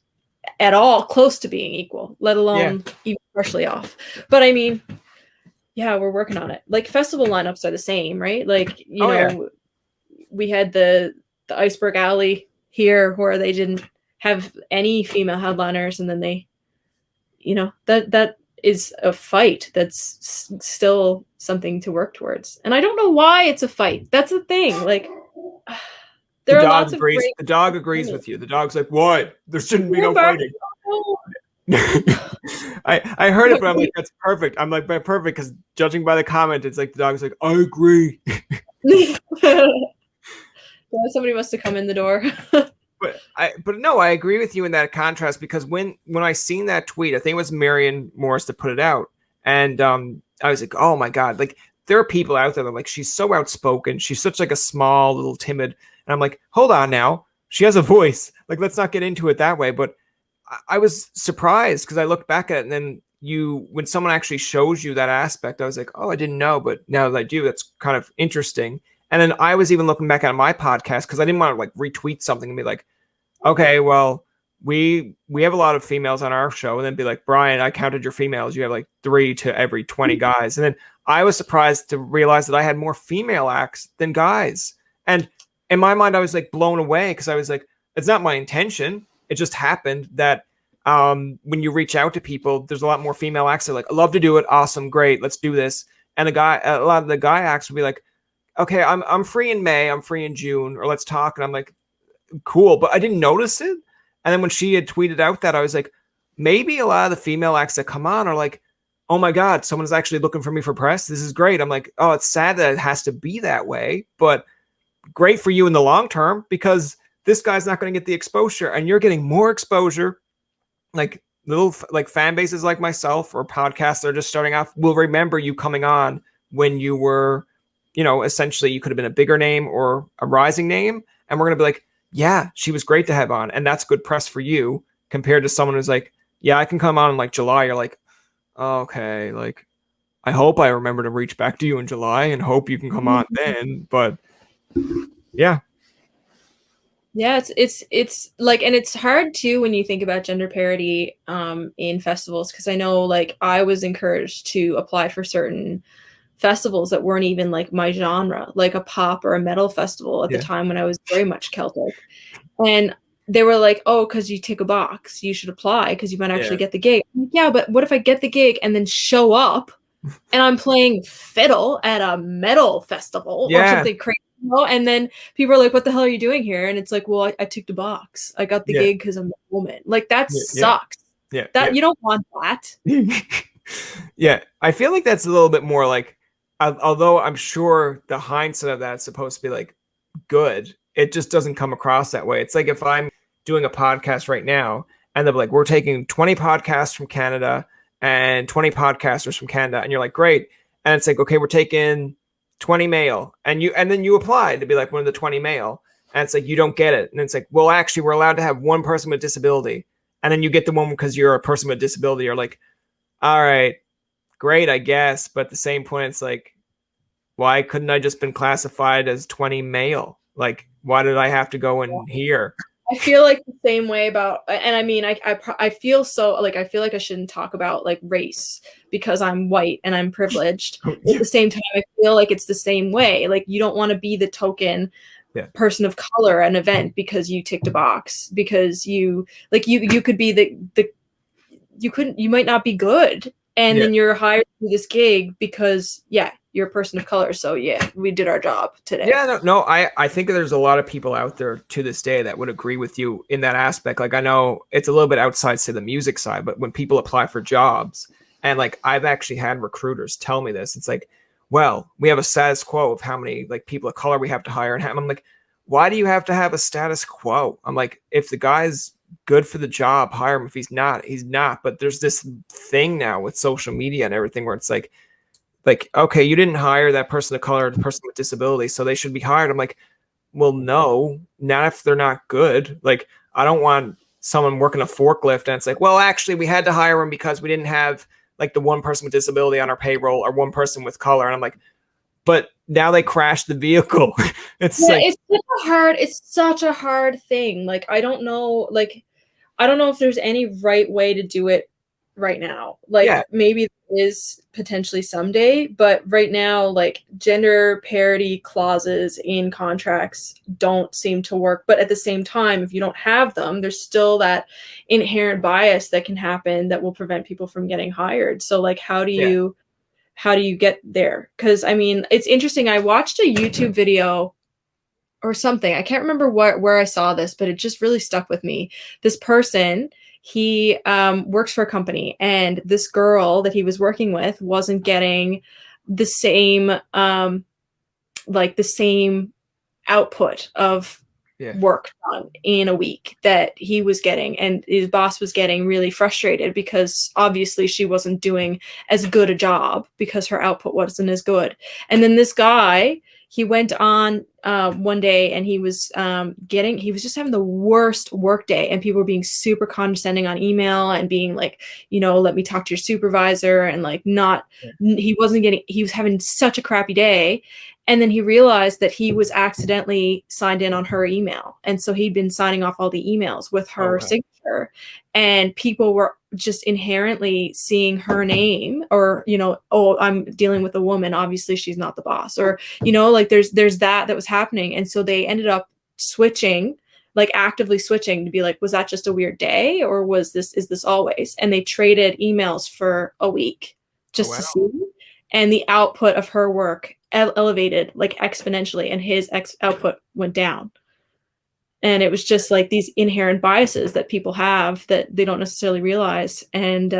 at all close to being equal, let alone even partially off. But I mean, yeah, we're working on it. Like, festival lineups are the same, right? Like, we had the Iceberg Alley here where they didn't have any female headliners, and then they, that is a fight. That's still something to work towards. And I don't know why it's a fight. That's the thing. Like, there are lots of great. The dog agrees with you. The dog's like, what? There shouldn't be no fighting. I heard it, but I'm like, that's perfect. I'm like, perfect, because judging by the comment, it's like the dog's like, I agree. Somebody must have come in the door. But no, I agree with you in that contrast, because when I seen that tweet, I think it was Marion Morris that put it out, and I was like, oh my god, like, there are people out there that, like, she's so outspoken, she's such like a small little timid, and I'm like, hold on now, she has a voice. Like, let's not get into it that way. But I was surprised because I looked back at it, and then when someone actually shows you that aspect, I was like, oh, I didn't know, but now that I do, that's kind of interesting. And then I was even looking back at my podcast because I didn't want to like retweet something and be like, okay, well, we have a lot of females on our show, and then be like, Brian, I counted your females. You have like 3 to every 20 guys. And then I was surprised to realize that I had more female acts than guys. And in my mind, I was like blown away because I was like, it's not my intention. It just happened that when you reach out to people, there's a lot more female acts. They're like, I love to do it. Awesome. Great. Let's do this. And a lot of the guy acts would be like, okay, I'm free in May. I'm free in June, or let's talk. And I'm like, cool. But I didn't notice it. And then when she had tweeted out that, I was like, maybe a lot of the female acts that come on are like, oh my God, someone's actually looking for me for press. This is great. I'm like, oh, it's sad that it has to be that way, but great for you in the long term because this guy's not going to get the exposure and you're getting more exposure. Like little like fan bases like myself or podcasts that are just starting off will remember you coming on when you were, essentially you could have been a bigger name or a rising name. And we're going to be like, yeah, she was great to have on. And that's good press for you compared to someone who's like, yeah, I can come on in like July. You're like, oh, okay. Like, I hope I remember to reach back to you in July and hope you can come on then. But yeah. Yeah, it's like, and it's hard too when you think about gender parity in festivals, because I know like I was encouraged to apply for certain festivals that weren't even like my genre, like a pop or a metal festival at the time when I was very much Celtic. And they were like, oh, because you tick a box, you should apply because you might actually get the gig. I'm like, yeah, but what if I get the gig and then show up and I'm playing fiddle at a metal festival or something crazy? And then people are like, what the hell are you doing here? And it's like, well, I ticked a box. I got the gig because I'm a woman. Like that sucks. You don't want that. Yeah. I feel like that's a little bit more like, although I'm sure the hindsight of that's supposed to be like good, it just doesn't come across that way. It's like if I'm doing a podcast right now and they're like, we're taking 20 podcasts from Canada and 20 podcasters from Canada. And you're like, great. And it's like, okay, we're taking 20 male. And then you apply to be like one of the 20 male. And it's like, you don't get it. And it's like, well, actually, we're allowed to have one person with disability. And then you get the one because you're a person with disability. You're like, all right, great, I guess. But at the same point, it's like, why couldn't I just been classified as 20 male? Like, why did I have to go in here? I feel like the same way about, and I mean, I feel so like, I feel like I shouldn't talk about like race because I'm white and I'm privileged. At the same time, I feel like it's the same way. Like you don't want to be the token person of color at an event because you ticked a box, because you could be you might not be good. And then you're hired to this gig because you're a person of color. So we did our job today. Yeah, no, I think there's a lot of people out there to this day that would agree with you in that aspect. Like I know it's a little bit outside to the music side, but when people apply for jobs, and like I've actually had recruiters tell me this, it's like, well, we have a status quo of how many like people of color we have to hire. And I'm like, why do you have to have a status quo? I'm like, if the guy's good for the job, hire him. If he's not, he's not. But there's this thing now with social media and everything where it's like, okay, you didn't hire that person of color, the person with disability, so they should be hired. I'm like, well, no, not if they're not good. Like, I don't want someone working a forklift and it's like, well, actually, we had to hire him because we didn't have like the one person with disability on our payroll or one person with color. And I'm like, but now they crashed the vehicle. It's such a hard thing. Like, I don't know if there's any right way to do it right now. Like maybe there is potentially someday, but right now, like gender parity clauses in contracts don't seem to work. But at the same time, if you don't have them, there's still that inherent bias that can happen that will prevent people from getting hired. So like, how do you get there? Because I mean, it's interesting. I watched a YouTube video or something. I can't remember where I saw this, but it just really stuck with me. This person, he works for a company, and this girl that he was working with wasn't getting the same output of work done in a week that he was getting, and his boss was getting really frustrated because obviously she wasn't doing as good a job because her output wasn't as good. And then this guy, he went on one day and he was just having the worst work day, and people were being super condescending on email and being like, let me talk to your supervisor, and like he was having such a crappy day. And then he realized that he was accidentally signed in on her email. And so he'd been signing off all the emails with her signature. And people were just inherently seeing her name, or, oh, I'm dealing with a woman. Obviously, she's not the boss. Or, like there's that was happening. And so they ended up switching, like actively switching to be like, was that just a weird day? Or is this always? And they traded emails for a week just to see. And the output of her work elevated like exponentially, and his output went down. And it was just like these inherent biases that people have that they don't necessarily realize. And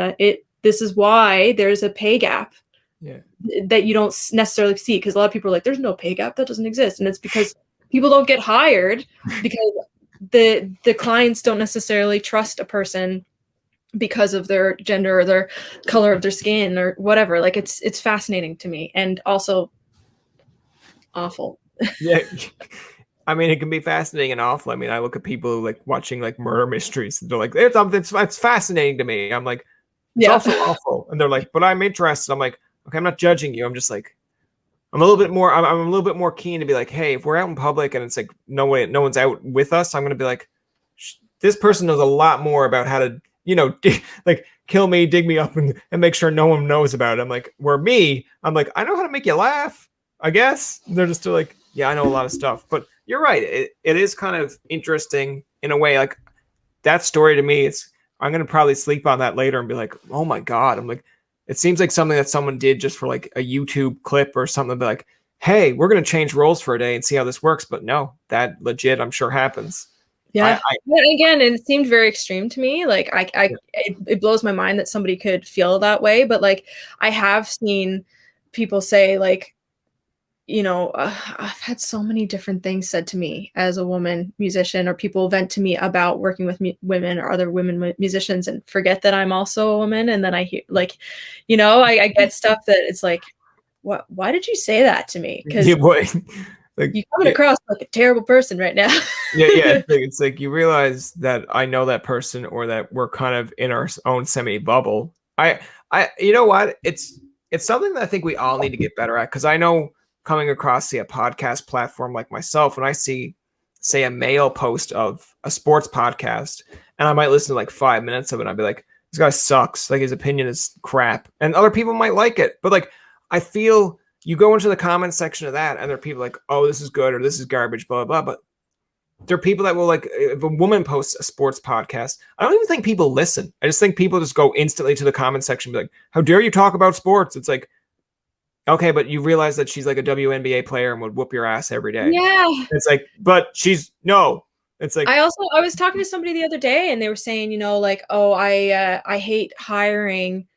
this is why there's a pay gap that you don't necessarily see, because a lot of people are like, there's no pay gap, that doesn't exist. And it's because people don't get hired because the clients don't necessarily trust a person because of their gender or their color of their skin or whatever. Like it's fascinating to me, and also awful. Yeah. I mean, it can be fascinating and awful. I mean, I look at people like watching like murder mysteries, and they're like, it's fascinating to me. I'm like, it's also awful. And they're like, but I'm interested. I'm like, okay, I'm not judging you. I'm just like, I'm a little bit more keen to be like, hey, if we're out in public and it's like no one's out with us, I'm gonna be like, this person knows a lot more about how to, like kill me, dig me up, and make sure no one knows about it. I'm like, I'm like, I know how to make you laugh, I guess. They're just like, yeah, I know a lot of stuff. But you're right. It is kind of interesting in a way. Like that story to me, I'm going to probably sleep on that later and be like, oh my God. I'm like, it seems like something that someone did just for like a YouTube clip or something. Be like, hey, we're going to change roles for a day and see how this works. But no, that legit, I'm sure happens. Yeah. Again, it seemed very extreme to me. Like it blows my mind that somebody could feel that way. But like, I have seen people say like, I've had so many different things said to me as a woman musician, or people vent to me about working with women or other women musicians, and forget that I'm also a woman. And then I hear like, I get stuff that it's like, what? Why did you say that to me? Because like, you're coming across like a terrible person right now. yeah. It's like you realize that I know that person, or that we're kind of in our own semi bubble. You know what? It's something that I think we all need to get better at, because I know, coming across, say, a podcast platform like myself, when I see, say, a male post of a sports podcast, and I might listen to like 5 minutes of it, and I'd be like, this guy sucks. Like his opinion is crap. And other people might like it. But like, I feel you go into the comment section of that, and there are people like, oh, this is good, or this is garbage, blah, blah, blah. But there are people that will like, if a woman posts a sports podcast, I don't even think people listen. I just think people just go instantly to the comment section and be like, how dare you talk about sports? It's like, okay, but you realize that she's like a WNBA player and would whoop your ass every day. Yeah. It's like, but it's like, I was talking to somebody the other day, and they were saying, like, oh, I hate hiring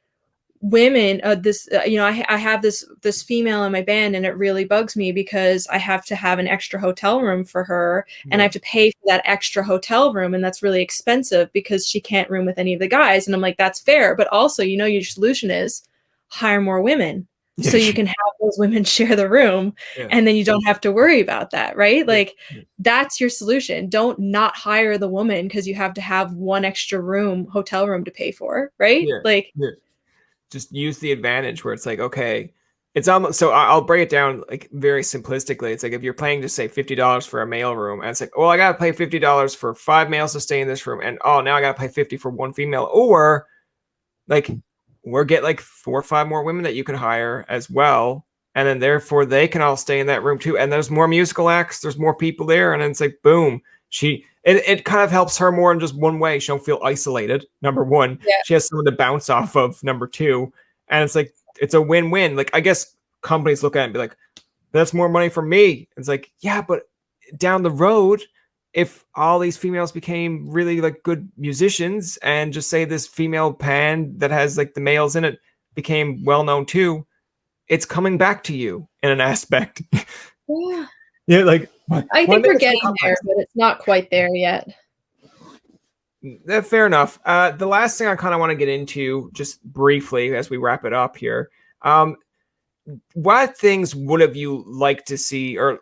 women. I have this female in my band, and it really bugs me because I have to have an extra hotel room for her, and I have to pay for that extra hotel room, and that's really expensive because she can't room with any of the guys. And I'm like, that's fair, but also, your solution is hire more women. So you can have those women share the room, and then you don't have to worry about that, right? Like that's your solution. Don't not hire the woman because you have to have one extra hotel room to pay for, right? Just use the advantage where it's like, okay, it's almost, so I'll break it down like very simplistically. It's like if you're paying just say $50 for a male room, and it's like, well, I gotta pay $50 for 5 males to stay in this room, and oh, now I gotta pay 50 for one female, or like, or get like 4 or 5 more women that you can hire as well, and then therefore they can all stay in that room too, and there's more musical acts, there's more people there, and then it's like boom, it kind of helps her more in just one way. She don't feel isolated, number one. She has someone to bounce off of, number two, and it's like it's a win-win. Like I guess companies look at it and be like, that's more money for me. It's like, yeah, but down the road, if all these females became really like good musicians, and just say this female band that has like the males in it became well known too, it's coming back to you in an aspect. Like I think we're getting there, but it's not quite there yet. Fair enough. The last thing I kind of want to get into just briefly as we wrap it up here, what things would have you liked to see or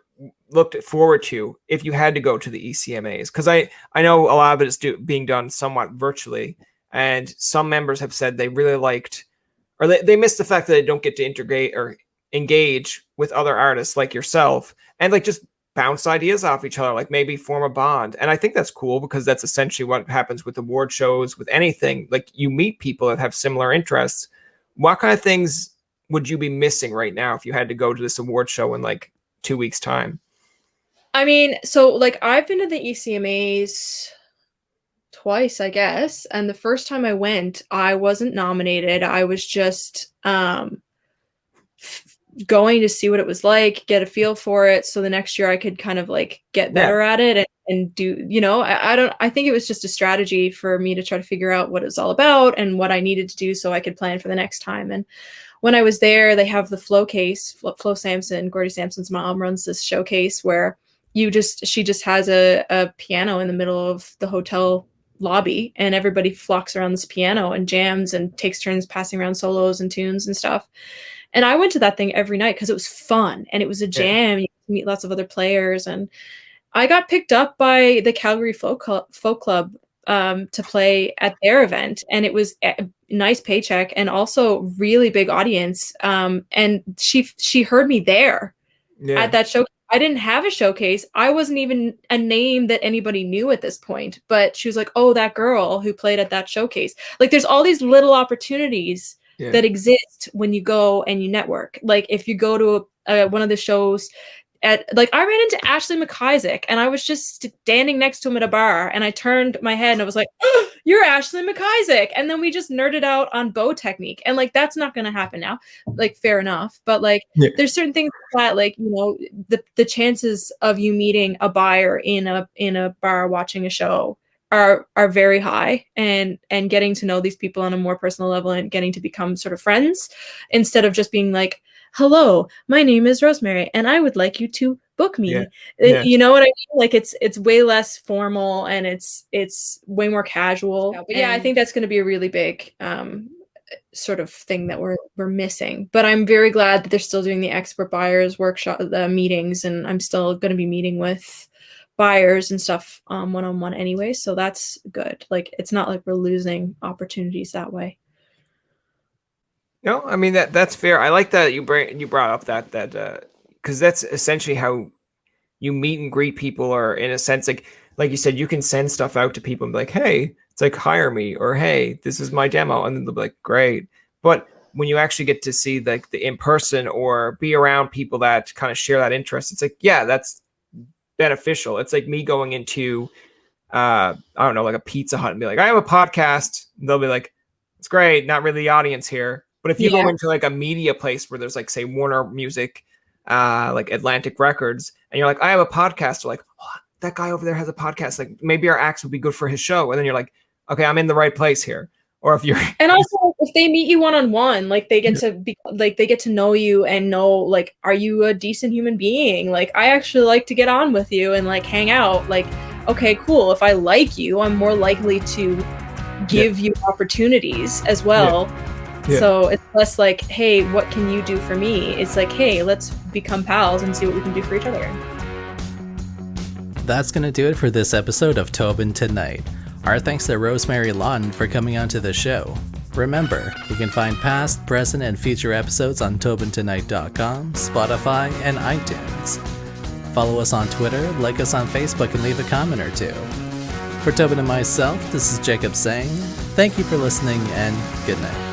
looked forward to if you had to go to the ECMAs? Because I know a lot of it is being done somewhat virtually, and some members have said they really liked, or they missed the fact that they don't get to integrate or engage with other artists like yourself and like just bounce ideas off each other, like maybe form a bond. And I think that's cool because that's essentially what happens with award shows, with anything. Like you meet people that have similar interests. What kind of things would you be missing right now if you had to go to this award show in like 2 weeks time? I mean, so like I've been to the ECMAs twice, I guess. And the first time I went, I wasn't nominated. I was just going to see what it was like, get a feel for it. So the next year I could kind of like get better at it and do, you know, I think it was just a strategy for me to try to figure out what it was all about and what I needed to do so I could plan for the next time. And when I was there, they have the Flo case. Flo Sampson, Gordy Sampson's mom, runs this showcase where she just has a piano in the middle of the hotel lobby, and everybody flocks around this piano and jams and takes turns passing around solos and tunes and stuff. And I went to that thing every night because it was fun and it was a jam. You meet lots of other players, and I got picked up by the Calgary Folk Club to play at their event, and it was a nice paycheck and also really big audience. And she heard me there at that show. I didn't have a showcase. I wasn't even a name that anybody knew at this point, but she was like, "Oh, that girl who played at that showcase." Like there's all these little opportunities that exist when you go and you network. Like if you go to one of the shows at, like I ran into Ashley McIsaac and I was just standing next to him at a bar and I turned my head and I was like, "Oh, you're Ashley McIsaac." And then we just nerded out on bow technique. And like, that's not going to happen now. Like, fair enough. But like, there's certain things that like, you know, the chances of you meeting a buyer in a bar watching a show are very high, and getting to know these people on a more personal level and getting to become sort of friends instead of just being like, "Hello, my name is Rosemary and I would like you to book me." You know what I mean? Like it's way less formal and it's way more casual. But yeah, I think that's going to be a really big sort of thing that we're missing. But I'm very glad that they're still doing the expert buyers workshop meetings, and I'm still going to be meeting with buyers and stuff one-on-one anyway, so that's good. Like it's not like we're losing opportunities that way. No, I mean that's fair. I like that you brought up that because that's essentially how you meet and greet people, or in a sense like you said, you can send stuff out to people and be like, "Hey, it's like hire me," or "Hey, this is my demo," and then they'll be like, "Great." But when you actually get to see like the in person or be around people that kind of share that interest, it's like, yeah, that's beneficial. It's like me going into I don't know, like a Pizza Hut and be like, "I have a podcast." And they'll be like, "It's great, not really the audience here." But if you go into like a media place where there's like, say, Warner Music, like Atlantic Records, and you're like, "I have a podcast," they're like, "Oh, that guy over there has a podcast. Like maybe our acts would be good for his show." And then you're like, "Okay, I'm in the right place here." Or if you're and also if they meet you one-on-one, like they get to be like they get to know you and know like, are you a decent human being? Like I actually like to get on with you and like hang out. Like, okay, cool. If I like you, I'm more likely to give you opportunities as well. So it's less like, "Hey, what can you do for me?" It's like, "Hey, let's become pals and see what we can do for each other." That's going to do it for this episode of Tobin Tonight. Our thanks to Rosemary Lawton for coming onto the show. Remember, you can find past, present, and future episodes on TobinTonight.com, Spotify, and iTunes. Follow us on Twitter, like us on Facebook, and leave a comment or two. For Tobin and myself, this is Jacob saying, thank you for listening, and good night.